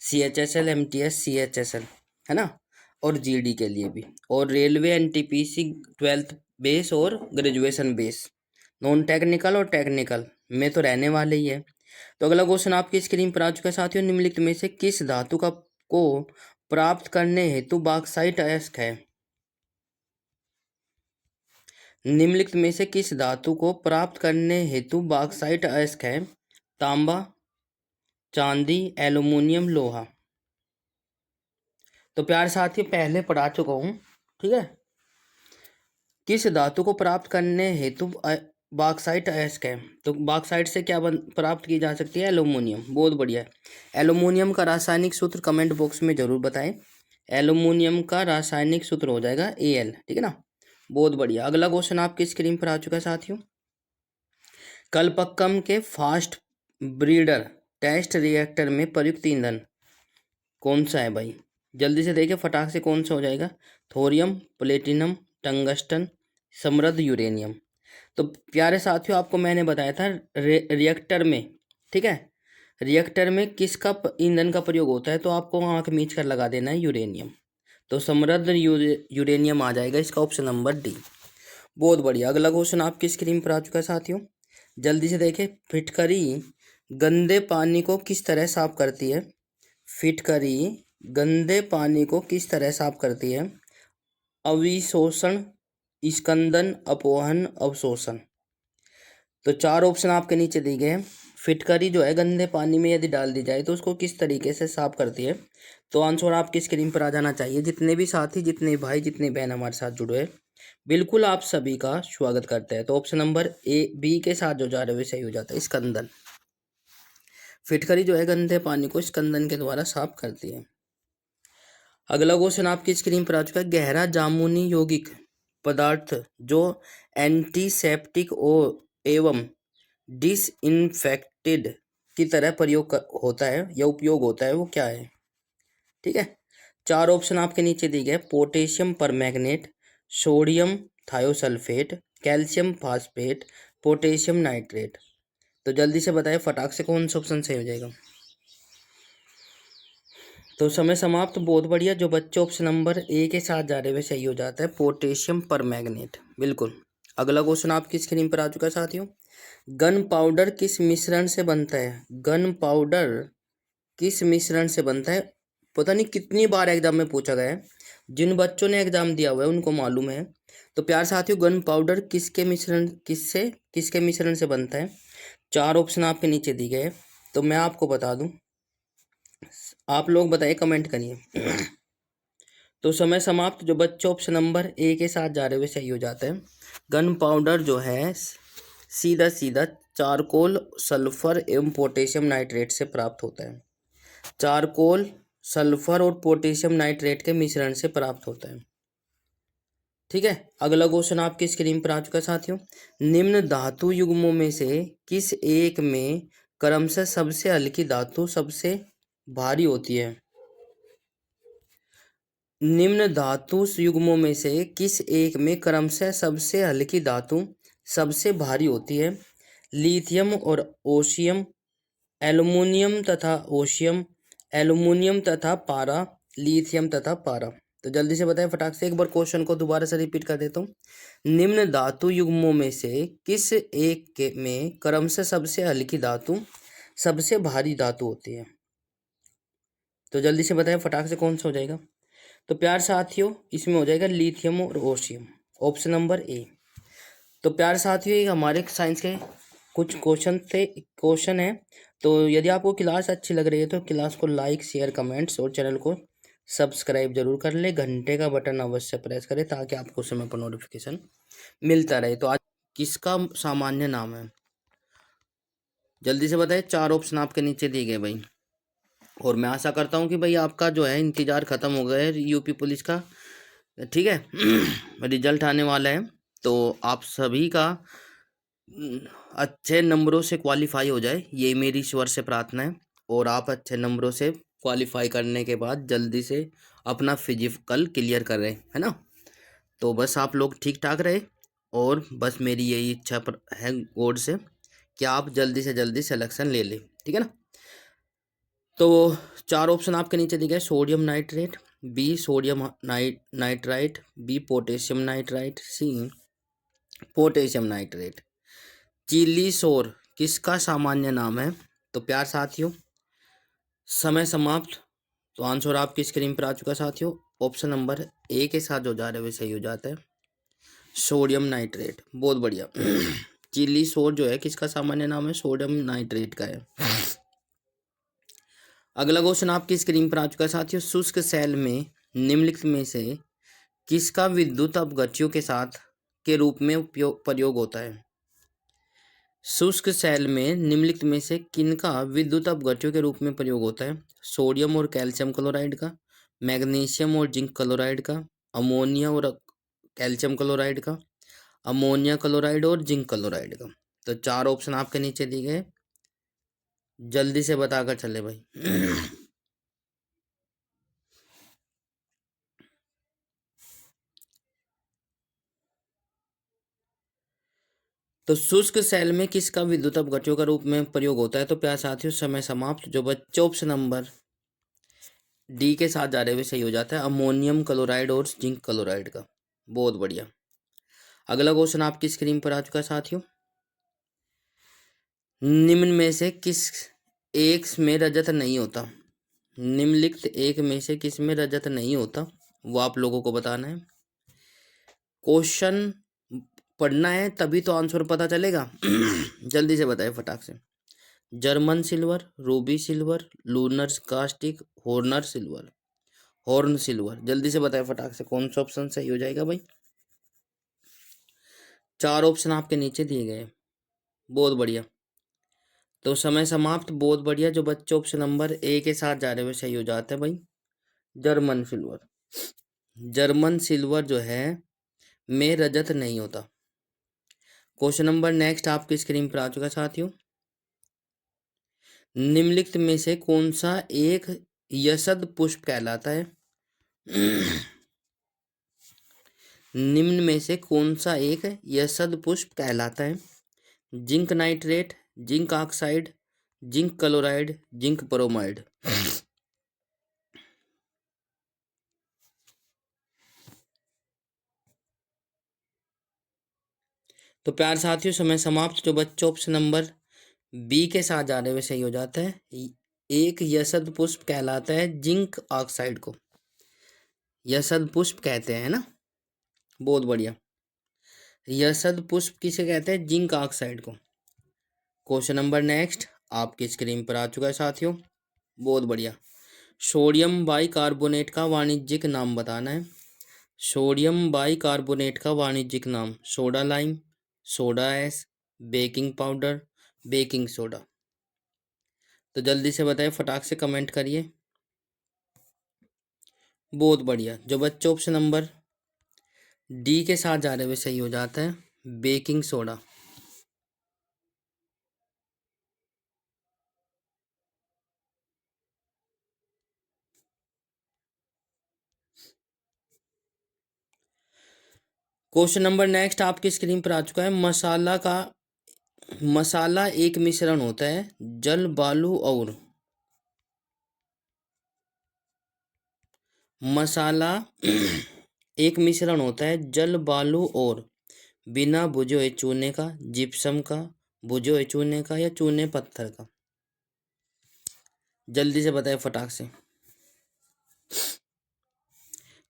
CHSL, MTS, CHSL, है ना, और जीडी के लिए भी, और रेलवे एनटीपीसी 12th बेस और ग्रेजुएशन बेस, नॉन टेक्निकल और टेक्निकल में तो रहने वाले ही है। तो अगला क्वेश्चन आपकी स्क्रीन पर आ चुका है साथियों। निम्नलिखित में से किस धातु का को प्राप्त करने हेतु बॉक्साइट अयस्क है? निम्नलिखित में से किस धातु को प्राप्त करने हेतु बॉक्साइट अयस्क है? तांबा, चांदी, एल्युमिनियम, लोहा। तो प्यार साथियों, पहले पढ़ा चुका हूँ। ठीक है। किस धातु को प्राप्त करने हेतु बॉक्साइट अयस्क है? तो बॉक्साइट से क्या प्राप्त की जा सकती है? एल्युमिनियम। बहुत बढ़िया। एल्युमिनियम का रासायनिक सूत्र कमेंट बॉक्स में जरूर बताएं। एल्युमिनियम का रासायनिक सूत्र हो जाएगा Al। ठीक है ना, बहुत बढ़िया। अगला क्वेश्चन आपकी स्क्रीन पर आ चुका है साथियों। कलपक्कम के फास्ट ब्रीडर टेस्ट रिएक्टर में प्रयुक्त ईंधन कौन सा है भाई? जल्दी से देखिए फटाक से, कौन सा हो जाएगा? थोरियम, प्लेटिनम, टंगस्टन, समृद्ध यूरेनियम। तो प्यारे साथियों, आपको मैंने बताया था रिएक्टर में, ठीक है, रिएक्टर में किसका ईंधन का प्रयोग होता है? तो आपको आंख मीच कर लगा देना है यूरेनियम। तो समृद्ध यूरेनियम आ जाएगा इसका ऑप्शन नंबर डी। बहुत बढ़िया। अगला क्वेश्चन आपकी स्क्रीन पर आ चुका है साथियों। जल्दी से देखें, फिटकरी गंदे पानी को किस तरह साफ करती है? फिटकरी गंदे पानी को किस तरह साफ करती है? अविशोषण, स्कंदन, अपोहन, अवशोषण। तो चार ऑप्शन आपके नीचे दिए गए हैं। फिटकरी जो है गंदे पानी में यदि डाल दी जाए तो उसको किस तरीके से साफ करती है? तो आंसर आपकी स्क्रीन पर आ जाना चाहिए। जितने भी साथी, जितने भाई, जितने बहन हमारे साथ जुड़े हैं, बिल्कुल आप सभी का स्वागत करते हैं। तो ऑप्शन नंबर ए, बी के साथ जो जा रहे हैं सही हो जाता है, स्कंदन। फिटकरी जो है गंदे पानी को स्कंदन के द्वारा साफ करती है। अगला क्वेश्चन आपकी स्क्रीन पर आ चुका है। गहरा जामुनी यौगिक पदार्थ जो एंटीसेप्टिक एवं डिसइंफेक्टेड की तरह प्रयोग होता है या उपयोग होता है, वो क्या है? ठीक है। चार ऑप्शन आपके नीचे दिए गए। Potassium permanganate, sodium thiosulphate, calcium phosphate, potassium nitrate. तो जल्दी से बताएं फटाक से, कौन सा ऑप्शन सही हो जाएगा? तो समय समाप्त। बहुत बढ़िया, जो बच्चे ऑप्शन नंबर ए के साथ जा रहे हैं सही हो जाता है, पोटेशियम परमैंगनेट। बिल्कुल। अगला क्वेश्चन आपकी स्क्रीन पर आ चुका है साथियों। गन पाउडर किस मिश्रण से बनता है? गन पाउडर किस मिश्रण से बनता है? पता नहीं कितनी बार एग्जाम में पूछा गया है, जिन बच्चों ने एग्जाम दिया हुआ है उनको मालूम है। तो प्यार साथियों, गन पाउडर किसके मिश्रण से बनता है? चार ऑप्शन आपके नीचे दिए गए। तो मैं आपको बता दूं, आप लोग बताइए, कमेंट करिए। तो समय समाप्त। जो बच्चे ऑप्शन नंबर ए के साथ जा रहे हुए सही हो जाता है। गन पाउडर जो है सीधा सीधा चारकोल सल्फर एवं पोटेशियम नाइट्रेट से प्राप्त होता है। चारकोल सल्फर और पोटेशियम नाइट्रेट के मिश्रण से प्राप्त होता है। ठीक है, अगला क्वेश्चन आपकी स्क्रीन पर आ चुका है साथियों। निम्न धातु युग्मों में से किस एक में क्रमशः सबसे हल्की धातु सबसे भारी होती है? निम्न धातु युग्मों में से किस एक में क्रमशः सबसे हल्की धातु सबसे भारी होती है? लिथियम और ओशियम, एल्युमिनियम तथा ओशियम, एल्युमिनियम तथा पारा, लिथियम तथा पारा। तो जल्दी से बताएं फटाक से, एक बार क्वेश्चन को दोबारा से रिपीट कर देता हूँ। निम्न धातु युग्मों में से किस एक के में क्रमशः सबसे हल्की धातु सबसे भारी धातु होती है? तो जल्दी से बताएं फटाक से, कौन सा हो जाएगा? तो प्यार साथियों, इसमें हो जाएगा लिथियम और ओशियम, ऑप्शन नंबर ए। तो प्यार साथियों, ये हमारे साइंस के कुछ क्वेश्चन है। तो यदि आपको क्लास अच्छी लग रही है तो क्लास को लाइक, शेयर, कमेंट्स और चैनल को सब्सक्राइब जरूर कर ले। घंटे का बटन अवश्य प्रेस करें ताकि आपको समय पर नोटिफिकेशन मिलता रहे। तो आज किसका सामान्य नाम है? जल्दी से बताइए, 4 ऑप्शन आपके नीचे दिए गए भाई। और मैं आशा करता हूँ कि भाई आपका जो है इंतजार खत्म हो गया है यूपी पुलिस का। ठीक है, रिजल्ट आने वाला है, तो आप सभी का अच्छे नंबरों से क्वालिफाई हो जाए, ये मेरी ईश्वर से प्रार्थना है। और आप अच्छे नंबरों से क्वालिफाई करने के बाद जल्दी से अपना फिजिकल क्लियर कर रहे हैं, है ना। तो बस आप लोग ठीक ठाक रहे, और बस मेरी यही इच्छा है गॉड से कि आप जल्दी से जल्दी सिलेक्शन ले लें, ठीक है ना। तो 4 ऑप्शन आपके नीचे दिए गए। Sodium nitrate, B sodium nitrite, B potassium nitrite, C potassium nitrate. Chile सोर किसका सामान्य नाम है? तो प्यार साथियों, समय समाप्त। तो आंसर आपकी स्क्रीन पर आ चुका साथियों। ऑप्शन नंबर ए के साथ जो जा रहे हैं वे सही हो जाता है, सोडियम नाइट्रेट। बहुत बढ़िया। चिली सोर जो है किसका सामान्य नाम है? सोडियम नाइट्रेट का है। अगला क्वेश्चन आपकी स्क्रीन पर आ चुका है साथियों। शुष्क सेल में निम्नलिखित में से किसका विद्युत अपघट्यों के साथ के रूप में प्रयोग होता है? शुष्क सेल में निम्नलिखित में से किनका विद्युत अपघट्यों के रूप में प्रयोग होता है? सोडियम और कैल्शियम क्लोराइड का, मैग्नीशियम और जिंक क्लोराइड का, अमोनिया और कैल्शियम क्लोराइड का, अमोनिया क्लोराइड और जिंक क्लोराइड का। तो 4 ऑप्शन आपके नीचे दिए गए, जल्दी से बताकर चले भाई। तो शुष्क सेल में किसका विद्युत अपघट्यों का रूप में प्रयोग होता है? तो प्यार साथियों, समय समाप्त। जो बच्चे ऑप्शन नंबर डी के साथ जा रहे हुए सही हो जाता है, अमोनियम क्लोराइड और जिंक क्लोराइड का। बहुत बढ़िया। अगला क्वेश्चन आपकी स्क्रीन पर आ चुका है साथियों। निम्न में से किस एक में रजत नहीं होता? निम्नलिखित एक में से किस में रजत नहीं होता, वो आप लोगों को बताना है। क्वेश्चन पढ़ना है तभी तो आंसर पता चलेगा। जल्दी से बताए फटाक से। German silver, Ruby silver, lunar caustic, Horner silver, horn silver. जल्दी से बताए फटाक से, कौन सा ऑप्शन सही हो जाएगा भाई? 4 ऑप्शन आपके नीचे दिए गए। बहुत बढ़िया। तो समय समाप्त। बहुत बढ़िया। जो बच्चे ऑप्शन नंबर ए के साथ जा रहे हुए सही हो जाते हैं भाई, जर्मन सिल्वर। जर्मन सिल्वर जो है में रजत नहीं होता। क्वेश्चन नंबर नेक्स्ट आपकी स्क्रीन पर आ चुका साथियों। निम्नलिखित में से कौन सा एक यशद पुष्प कहलाता है? निम्न में से कौन सा एक यशद पुष्प कहलाता है? Zinc nitrate, zinc oxide, zinc chloride, zinc bromide. तो प्यार साथियों, समय समाप्त। जो बच्चों ऑप्शन नंबर बी के साथ जा रहे हुए सही हो जाता है, एक यशद पुष्प कहलाता है जिंक ऑक्साइड को, यशद पुष्प कहते हैं ना। बहुत बढ़िया। यशद पुष्प किसे कहते हैं? जिंक ऑक्साइड को। क्वेश्चन नंबर नेक्स्ट आपकी स्क्रीन पर आ चुका है साथियों। बहुत बढ़िया। सोडियम बाइकार्बोनेट का वाणिज्यिक नाम बताना है। सोडियम बाइकार्बोनेट का वाणिज्यिक नाम, soda lime, soda S, baking powder, baking soda. तो जल्दी से बताइए, फटाक से कमेंट करिए। बहुत बढ़िया। जो बच्चे ऑप्शन नंबर डी के साथ जा रहे हुए सही हो जाता है, baking soda. Question number next आपकी स्क्रीन पर आ चुका है। मसाला एक मिश्रण होता है जल, बालू और मसाला एक मिश्रण होता है जल, बालू और बिना भुजे हुए चूने का, जिप्सम का, भुजे हुए चूने का या चूने पत्थर का। जल्दी से बताएं फटाक से।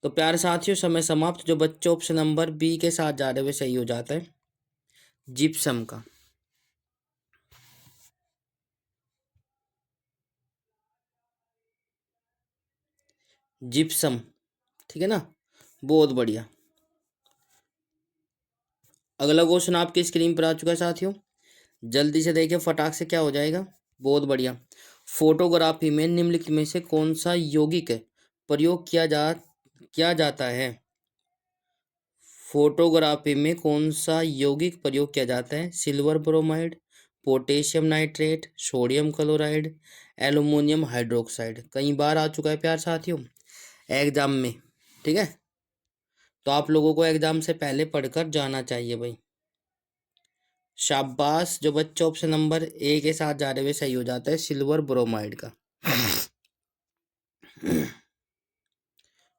तो प्यारे साथियों, समय समाप्त। जो बच्चे ऑप्शन नंबर बी के साथ जा रहे हुए सही हो जाता है, जिप्सम का। जिप्सम, ठीक है ना। बहुत बढ़िया। अगला क्वेश्चन आपकी स्क्रीन पर आ चुका है साथियों, जल्दी से देखिए फटाक से क्या हो जाएगा। बहुत बढ़िया। फोटोग्राफी में निम्नलिखित में से कौन सा यौगिक प्रयोग किया जाता है। फोटोग्राफी में कौन सा यौगिक प्रयोग किया जाता है। Silver bromide, potassium nitrate, sodium chloride, aluminium hydroxide. कई बार आ चुका है प्यार साथियों एग्जाम में, ठीक है। तो आप लोगों को एग्जाम से पहले पढ़कर जाना चाहिए भाई। शाबाश। जो बच्चा ऑप्शन नंबर ए के साथ जा रहे हुए सही हो जाता है, सिल्वर ब्रोमाइड का।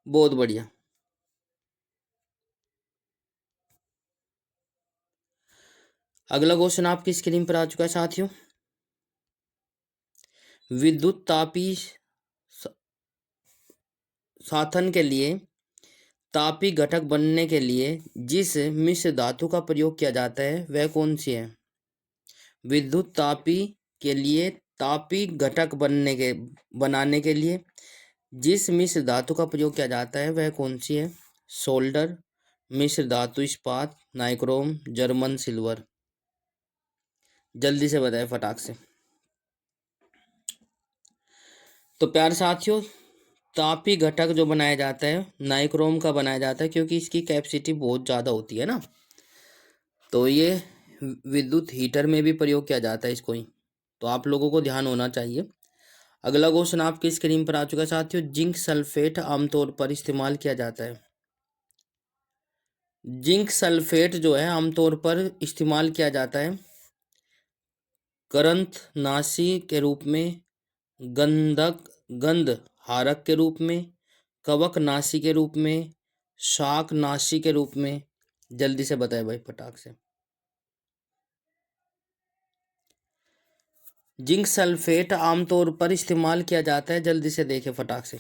बहुत बढ़िया। अगला क्वेश्चन आपकी स्क्रीन पर आ चुका है साथियों। विद्युत तापी साधन के लिए, तापी घटक बनने के लिए जिस मिश्र धातु का प्रयोग किया जाता है वह कौन सी है। विद्युत तापी के लिए, तापी घटक बनाने के लिए जिस मिश्र धातु का प्रयोग किया जाता है वह कौन सी है। सोल्डर, मिश्र धातु इस्पात, नाइक्रोम, जर्मन सिल्वर। जल्दी से बताएं फटाक से। तो प्यार साथियों, तापी घटक जो बनाया जाता है नाइक्रोम का बनाया जाता है, क्योंकि इसकी कैपेसिटी बहुत ज़्यादा होती है ना। तो ये विद्युत हीटर में भी प्रयोग किया जाता है इसको ही। तो आप लोगों को ध्यान होना चाहिए। अगला क्वेश्चन आपकी स्क्रीन पर आ चुका है साथियों। जिंक सल्फेट आमतौर पर इस्तेमाल किया जाता है। जिंक सल्फेट जो है आमतौर पर इस्तेमाल किया जाता है कृंतकनाशी के रूप में, गंध हारक के रूप में, कवकनाशी के रूप में, शाकनाशी के रूप में। जल्दी से बताएं भाई फटाक से। जिंक सल्फेट आमतौर पर इस्तेमाल किया जाता है, जल्दी से देखें फटाक से।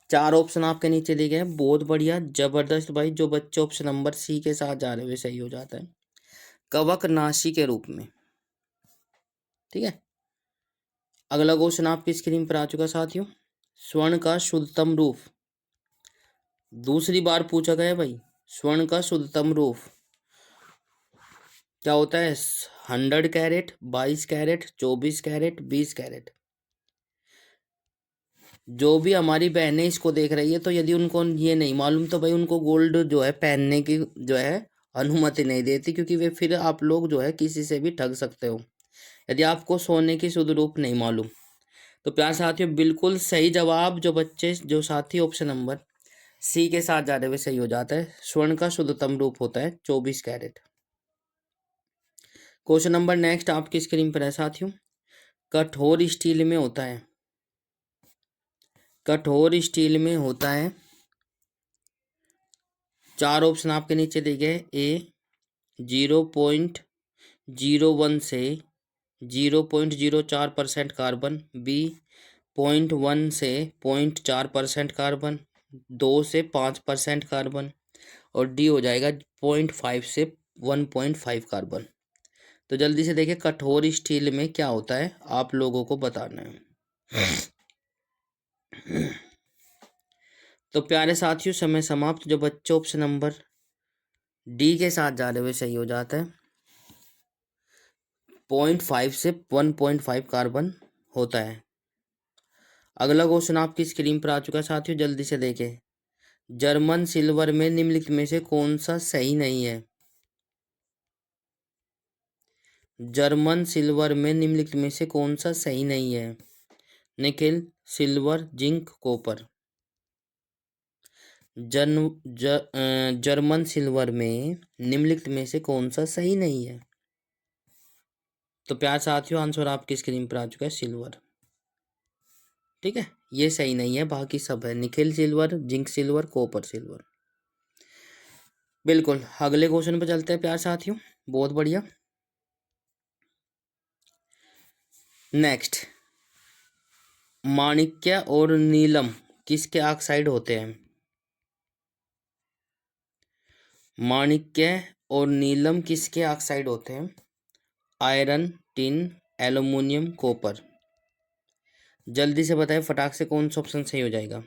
चार ऑप्शन आपके नीचे दिए गए हैं। बहुत बढ़िया, जबरदस्त भाई। जो बच्चे ऑप्शन नंबर सी के साथ जा रहे हुए सही हो जाता है, कवकनाशी के रूप में, ठीक है। अगला क्वेश्चन आपकी स्क्रीन पर आ चुका साथियों। स्वर्ण का शुद्धतम रूप, दूसरी बार पूछा गया भाई। स्वर्ण का शुद्धतम रूप क्या होता है। 100 कैरेट, 22 कैरेट, 24 कैरेट, 20 कैरेट। जो भी हमारी बहनें इसको देख रही है, तो यदि उनको ये नहीं मालूम तो भाई उनको गोल्ड जो है पहनने की जो है अनुमति नहीं देती, क्योंकि वे फिर आप लोग जो है किसी से भी ठग सकते हो यदि आपको सोने की शुद्ध रूप नहीं मालूम। तो प्यार साथियों, बिल्कुल सही जवाब जो बच्चे जो साथी ऑप्शन नंबर सी के साथ जा रहे हुए सही हो जाता है। स्वर्ण का शुद्धतम रूप होता है 24 कैरेट। क्वेश्चन नंबर नेक्स्ट आपकी स्क्रीन पर है साथियों। कठोर स्टील में होता है, कठोर स्टील में होता है। चार ऑप्शन आपके नीचे दिए गए। ए 0.01 से 0.04% कार्बन, बी 0.1 से 0.4% कार्बन, 2 से 5% कार्बन, और डी हो जाएगा 0.5 से 1.5 कार्बन। तो जल्दी से देखिए कठोर स्टील में क्या होता है, आप लोगों को बताना है। तो प्यारे साथियों, समय समाप्त। जो बच्चे ऑप्शन नंबर डी के साथ जा रहे हुए सही हो जाता है, 0.5 से 1.5 कार्बन होता है। अगला क्वेश्चन आपकी स्क्रीन पर आ चुका है साथियों, जल्दी से देखें। जर्मन सिल्वर में निम्नलिखित में से कौन सा सही नहीं है? जर्मन सिल्वर में निम्नलिखित में से कौन सा सही नहीं है? Nickel, silver, zinc, copper. German silver में निम्नलिखित में से कौन सा सही नहीं है? तो प्यार साथियों, आंसर आपकी स्क्रीन पर आ चुका है, सिल्वर। ठीक है, ये सही नहीं है, बाकी सब है। Nickel silver, zinc silver, copper silver. बिल्कुल। अगले क्वेश्चन पर चलते हैं प्यार साथियों। बहुत बढ़िया। नेक्स्ट, माणिक्य और नीलम किसके ऑक्साइड होते हैं? माणिक्य और नीलम किसके ऑक्साइड होते हैं? Iron, tin, aluminium, copper. जल्दी से बताएं फटाक से, कौन सा ऑप्शन सही हो जाएगा?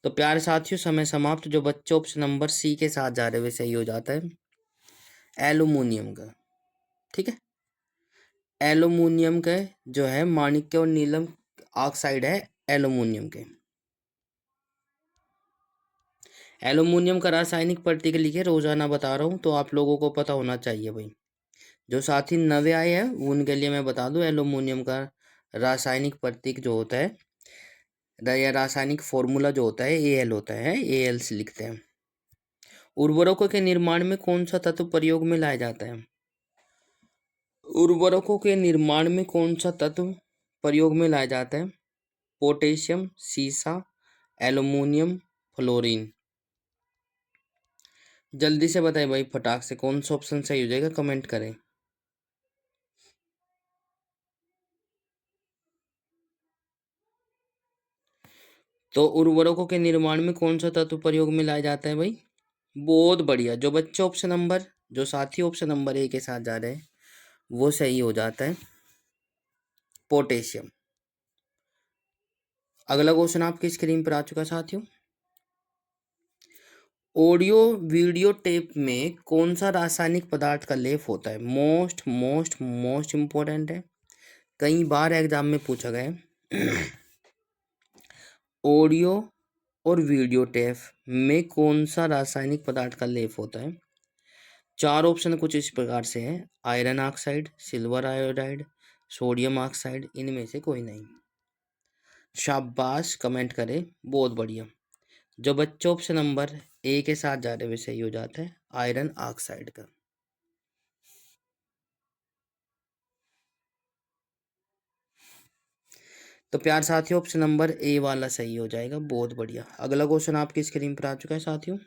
तो प्यारे साथियों, समय समाप्त। जो बच्चे ऑप्शन नंबर सी के साथ जा रहे हुए सही हो जाता है, एल्युमिनियम का। ठीक है, एल्युमिनियम का जो है माणिक्य और नीलम ऑक्साइड है एल्युमिनियम के। एल्युमिनियम का रासायनिक प्रतीक लिखे, रोजाना बता रहा हूँ तो आप लोगों को पता होना चाहिए भाई। जो साथी नवे आए हैं उनके लिए मैं बता दूं, एल्युमिनियम का रासायनिक प्रतीक जो होता है या रासायनिक फॉर्मूला जो होता है एल होता है, एल से लिखते हैं। उर्वरकों के निर्माण में कौन सा तत्व प्रयोग में लाया जाता है? उर्वरकों के निर्माण में कौन सा तत्व प्रयोग में लाया जाता है? पोटेशियम, सीसा, एल्युमिनियम, फ्लोरीन। जल्दी से बताएं भाई फटाक से, कौन सा ऑप्शन सही हो जाएगा, कमेंट करें। तो उर्वरकों के निर्माण में कौन सा तत्व प्रयोग में लाया जाता है भाई? बहुत बढ़िया। जो बच्चे ऑप्शन नंबर, जो साथी ऑप्शन नंबर ए के साथ जा रहे हैं वो सही हो जाता है, पोटेशियम। अगला क्वेश्चन आपकी स्क्रीन पर आ चुका है साथियों। ऑडियो वीडियो टेप में कौन सा रासायनिक पदार्थ का लेप होता है? मोस्ट मोस्ट मोस्ट इंपॉर्टेंट है, कई बार एग्जाम में पूछा गया है। ऑडियो और वीडियो टेप में कौन सा रासायनिक पदार्थ का लेप होता है? चार ऑप्शन कुछ इस प्रकार से है, iron oxide, silver iodide, sodium oxide, इनमें से कोई नहीं। शाबाश, कमेंट करें, बहुत बढ़िया। जो बच्चे ऑप्शन नंबर ए के साथ जा रहे हुए सही हो जाता है, आयरन ऑक्साइड का। तो प्यार साथियों, ऑप्शन नंबर ए वाला सही हो जाएगा, बहुत बढ़िया। अगला क्वेश्चन आपकी स्क्रीन पर आ चुका है साथियों।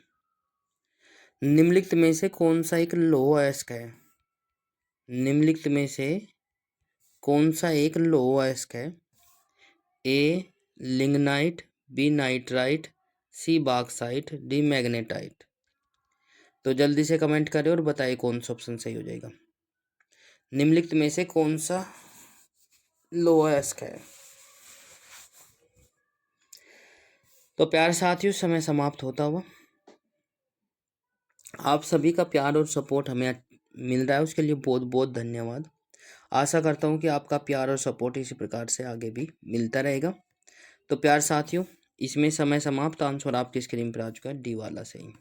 निम्नलिखित में से कौन सा एक लौह अयस्क है? निम्नलिखित में से कौन सा एक लौह अयस्क है? ए लिग्नाइट, बी नाइट्राइट, सी बॉक्साइट, डी मैग्नेटाइट। तो जल्दी से कमेंट करें और बताइए कौन सा ऑप्शन सही हो जाएगा। निम्नलिखित में से कौन सा लौह अयस्क है? तो प्यार साथियों, समय समाप्त होता हुआ। आप सभी का प्यार और सपोर्ट हमें मिल रहा है, उसके लिए बहुत बहुत धन्यवाद। आशा करता हूँ कि आपका प्यार और सपोर्ट इसी प्रकार से आगे भी मिलता रहेगा। तो प्यार साथियों, इसमें समय समाप्त। आंसर आपकी स्क्रीन पर आ चुका है, डी वाला सही,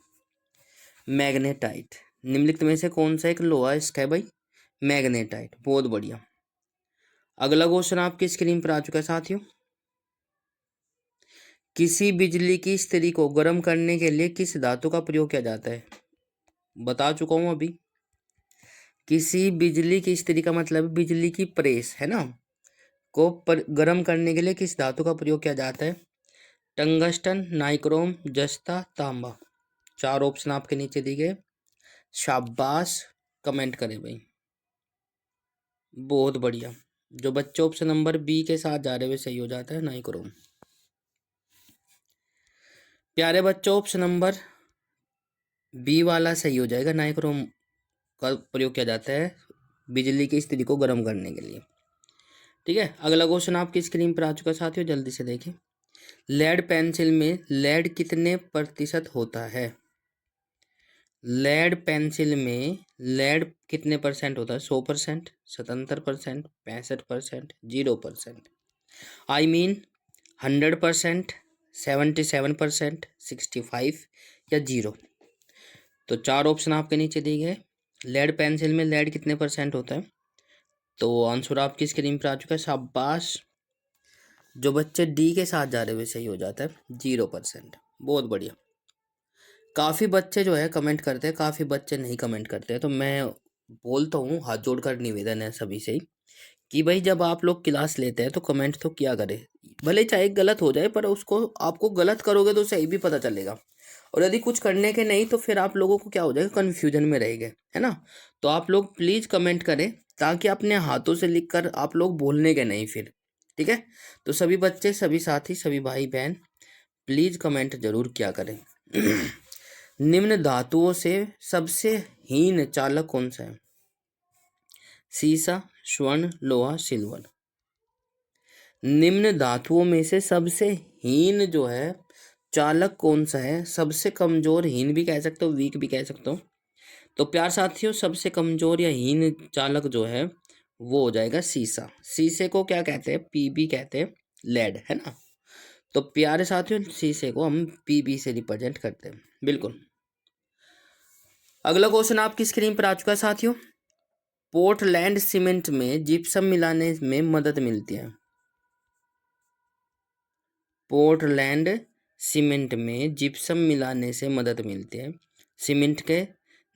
मैग्नेटाइट। निम्नलिखित में से कौन सा एक लोहा अयस्क है भाई? मैग्नेटाइट, बहुत बढ़िया। अगला क्वेश्चन आपकी स्क्रीन पर आ चुका है साथियों। किसी बिजली की स्थिति को गर्म करने के लिए किस धातु का प्रयोग किया जाता है? बता चुका हूं अभी। किसी बिजली की स्थिति का मतलब बिजली की प्रेस है ना, को गर्म करने के लिए किस धातु का प्रयोग किया जाता है? टंगस्टन, नाइक्रोम, जस्ता, तांबा। चार ऑप्शन आपके नीचे दिए गए। शाबाश, कमेंट करें भाई, बहुत बढ़िया। जो बच्चे ऑप्शन नंबर बी के साथ जा रहे हुए सही हो जाता है, नाइक्रोम। प्यारे बच्चों, ऑप्शन नंबर बी वाला सही हो जाएगा, नाइक्रोम का प्रयोग किया जाता है बिजली की स्थिति को गर्म करने के लिए। ठीक है, अगला क्वेश्चन आपकी स्क्रीन पर आ चुका है साथियों, जल्दी से देखें। लेड पेंसिल में लेड कितने प्रतिशत होता है? लेड पेंसिल में लेड कितने परसेंट होता है? 100%, 77%, 65%, 0%। आई मीन 100%, 77%, 65 या 0। तो 4 ऑप्शन आपके नीचे दिए गए। लेड पेंसिल में लेड कितने परसेंट होता है? तो आंसर आपकी स्क्रीन पर आ चुका है। शाबाश, जो बच्चे डी के साथ जा रहे हुए सही हो जाता है, 0%। बहुत बढ़िया। काफ़ी बच्चे जो है कमेंट करते हैं, काफ़ी बच्चे नहीं कमेंट करते हैं। तो मैं बोलता हूँ, हाथ जोड़कर निवेदन है सभी से कि भाई जब आप लोग क्लास लेते हैं तो कमेंट तो किया करें, भले चाहे गलत हो जाए पर उसको आपको गलत करोगे तो सही भी पता चलेगा। और यदि कुछ करने के नहीं तो फिर आप लोगों को क्या हो जाएगा, कन्फ्यूजन में रहेंगे, है ना। तो आप लोग प्लीज़ कमेंट करें ताकि अपने हाथों से लिख कर आप लोग भूलने के नहीं फिर, ठीक है। तो सभी बच्चे, सभी साथी, सभी भाई बहन प्लीज़ कमेंट जरूर किया करें। निम्न धातुओं से सबसे हीन चालक कौन सा है? सीसा, स्वर्ण, लोहा, सिल्वर। निम्न धातुओं में से सबसे हीन जो है चालक कौन सा है? सबसे कमजोर, हीन भी कह सकते हो, वीक भी कह सकते हो। तो प्यार साथियों, सबसे कमजोर या हीन चालक जो है वो हो जाएगा सीसा। सीसे को क्या कहते हैं? पीबी कहते हैं, लेड, है ना। तो प्यारे साथियों, सीसे को हम पीबी से रिप्रेजेंट करते हैं, बिल्कुल। अगला क्वेश्चन आपकी स्क्रीन पर आ चुका है साथियों। पोर्टलैंड सीमेंट में जिप्सम मिलाने में मदद मिलती है। पोर्टलैंड सीमेंट में जिप्सम मिलाने से मदद मिलती है। सीमेंट के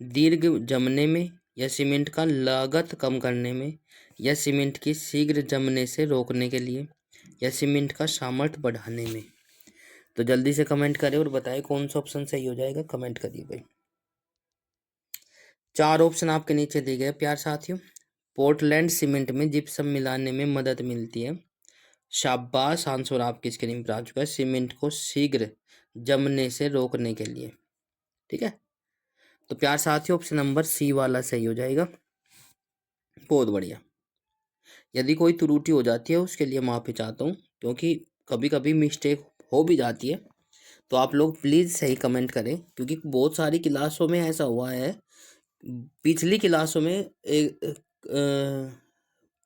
दीर्घ जमने में, या सीमेंट का लागत कम करने में, या सीमेंट की शीघ्र जमने से रोकने के लिए, या सीमेंट का सामर्थ्य बढ़ाने में। तो जल्दी से कमेंट करें और बताएं कौन सा ऑप्शन सही हो जाएगा। कमेंट करिए भाई। 4 ऑप्शन आपके नीचे दिए गए प्यार साथियों। पोर्टलैंड सीमेंट में जिप्सम मिलाने में मदद मिलती है। शाबाश, आंसर आपकी स्क्रीन पर आ चुका है। सीमेंट को शीघ्र जमने से रोकने के लिए, ठीक है। तो प्यार साथियों, ऑप्शन नंबर सी वाला सही हो जाएगा। बहुत बढ़िया। यदि कोई त्रुटि हो जाती है उसके लिए माफ़ी चाहता हूँ, क्योंकि कभी कभी मिस्टेक हो भी जाती है। तो आप लोग प्लीज़ सही कमेंट करें, क्योंकि बहुत सारी क्लासों में ऐसा हुआ है। पिछली क्लासों में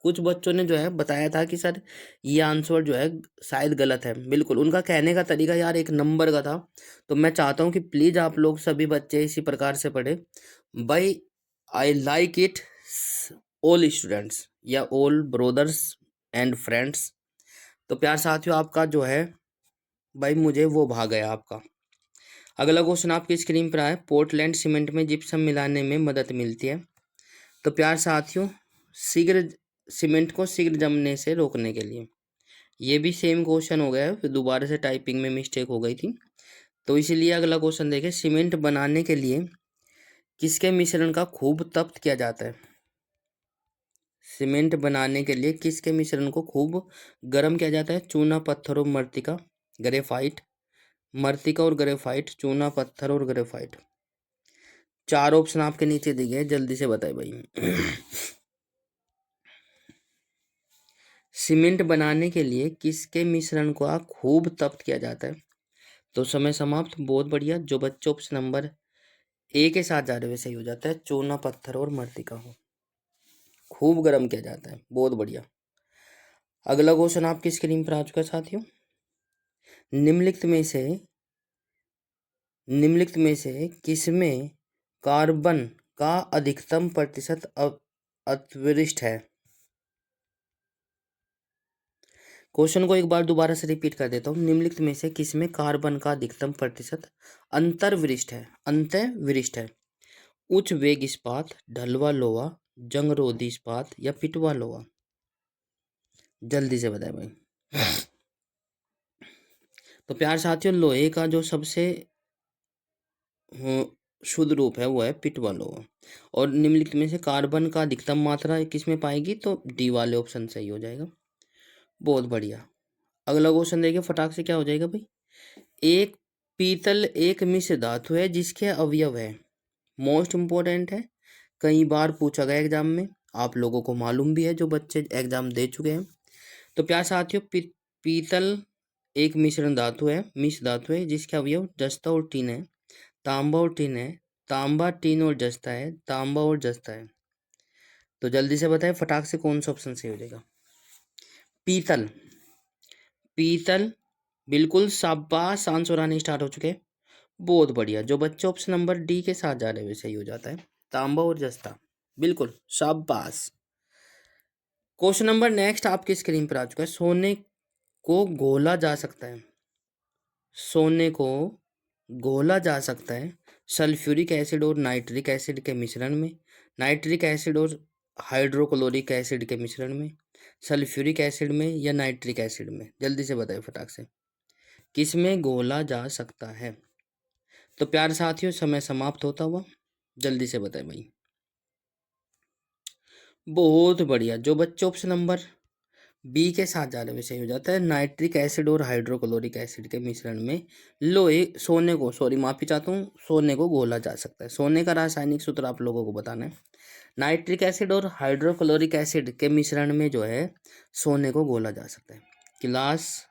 कुछ बच्चों ने जो है बताया था कि सर ये आंसर जो है शायद गलत है। बिल्कुल, उनका कहने का तरीका यार एक नंबर का था। तो मैं चाहता हूँ कि प्लीज़ आप लोग सभी बच्चे इसी प्रकार से पढ़े। भाई I like it, all students या ऑल ब्रोदर्स एंड फ्रेंड्स। तो प्यार साथियों, आपका जो है भाई मुझे वो भाग गया आपका। अगला क्वेश्चन आपकी स्क्रीन पर आया। पोर्टलैंड सीमेंट में जिप्सम मिलाने में मदद मिलती है। तो प्यार साथियों, शीघ्र सीमेंट को शीघ्र जमने से रोकने के लिए। ये भी सेम क्वेश्चन हो गया है, फिर दोबारा से टाइपिंग में मिस्टेक हो गई थी। तो इसीलिए अगला क्वेश्चन देखें। सीमेंट बनाने के लिए किसके मिश्रण का खूब तप्त किया जाता है? सीमेंट बनाने के लिए किसके मिश्रण को खूब गर्म किया जाता है? चूना, पत्थर और मृतिका, ग्रेफाइट। मृतिका और ग्रेफाइट, चूना, पत्थर और ग्रेफाइट। 4 ऑप्शन आपके नीचे दिए गए, जल्दी से बताए भाई। सीमेंट बनाने के लिए किसके मिश्रण को खूब तप्त किया जाता है? तो समय समाप्त। बहुत बढ़िया। जो बच्चे ऑप्शन नंबर ए के साथ जा रहे हुए सही हो जाता है। चूना, पत्थर और मृतिका हो खूब गर्म किया जाता है। बहुत बढ़िया। अगला क्वेश्चन आपकी स्क्रीन पर आ चुका है साथियों। निम्नलिखित में से किसमें कार्बन का अधिकतम प्रतिशत अवशिष्ट है? क्वेश्चन को एक बार दोबारा से रिपीट कर देता हूँ। निम्नलिखित में से किसमें कार्बन का अधिकतम प्रतिशत अंतर्विशिष्ट है? अंतःविशिष्ट है। उच्च वेग इस्पात, ढलवा लोहा, जंगरोधी इस्पात या पिटवा लोहा। जल्दी से बताएं भाई। तो प्यार साथियों, लोहे का जो सबसे शुद्ध रूप है वो है पिटवा लोहा। और निम्नलिखित में से कार्बन का अधिकतम मात्रा किसमें पाएगी? तो डी वाले ऑप्शन सही हो जाएगा। बहुत बढ़िया। अगला क्वेश्चन देखिए फटाक से, क्या हो जाएगा भाई। एक पीतल एक मिश्र धातु है जिसके अवयव है। मोस्ट इम्पोर्टेंट है, कई बार पूछा गया एग्जाम में, आप लोगों को मालूम भी है जो बच्चे एग्जाम दे चुके हैं। तो प्यार साथियों, पीतल एक मिश्र धातु है जिसके अवयव जस्ता और टीन है, तांबा और टीन है, तांबा, टीन और जस्ता है, तांबा और जस्ता है। तो जल्दी से बताएं फटाक से कौन सा ऑप्शन सही हो जाएगा। पीतल, पीतल, बिल्कुल शाबाश, आंसर आने स्टार्ट हो चुके हैं। बहुत बढ़िया, जो बच्चे ऑप्शन नंबर डी के साथ जा रहे हैं वे सही हो जाता है, तांबा और जस्ता, बिल्कुल शाबाश। क्वेश्चन नंबर नेक्स्ट आपकी स्क्रीन पर आ चुका है। सोने को घोला जा सकता है, सोने को घोला जा सकता है सल्फ्यूरिक एसिड और नाइट्रिक एसिड के मिश्रण में, नाइट्रिक एसिड और हाइड्रोक्लोरिक एसिड के मिश्रण में, सल्फ्यूरिक एसिड में या नाइट्रिक एसिड में। जल्दी से बताइए फटाक से, किस में घोला जा सकता है। तो प्यारे साथियों, समय समाप्त होता हुआ, जल्दी से बताएं भाई। बहुत बढ़िया, जो बच्चे ऑप्शन नंबर बी के साथ जा रहे हैं सही हो जाता है, नाइट्रिक एसिड और हाइड्रोक्लोरिक एसिड के मिश्रण में लोहे सोने को, सॉरी माफी चाहता हूँ, सोने को घोला जा सकता है। सोने का रासायनिक सूत्र आप लोगों को बताना है। नाइट्रिक एसिड और हाइड्रोक्लोरिक एसिड के मिश्रण में जो है सोने को घोला जा सकता है। क्लास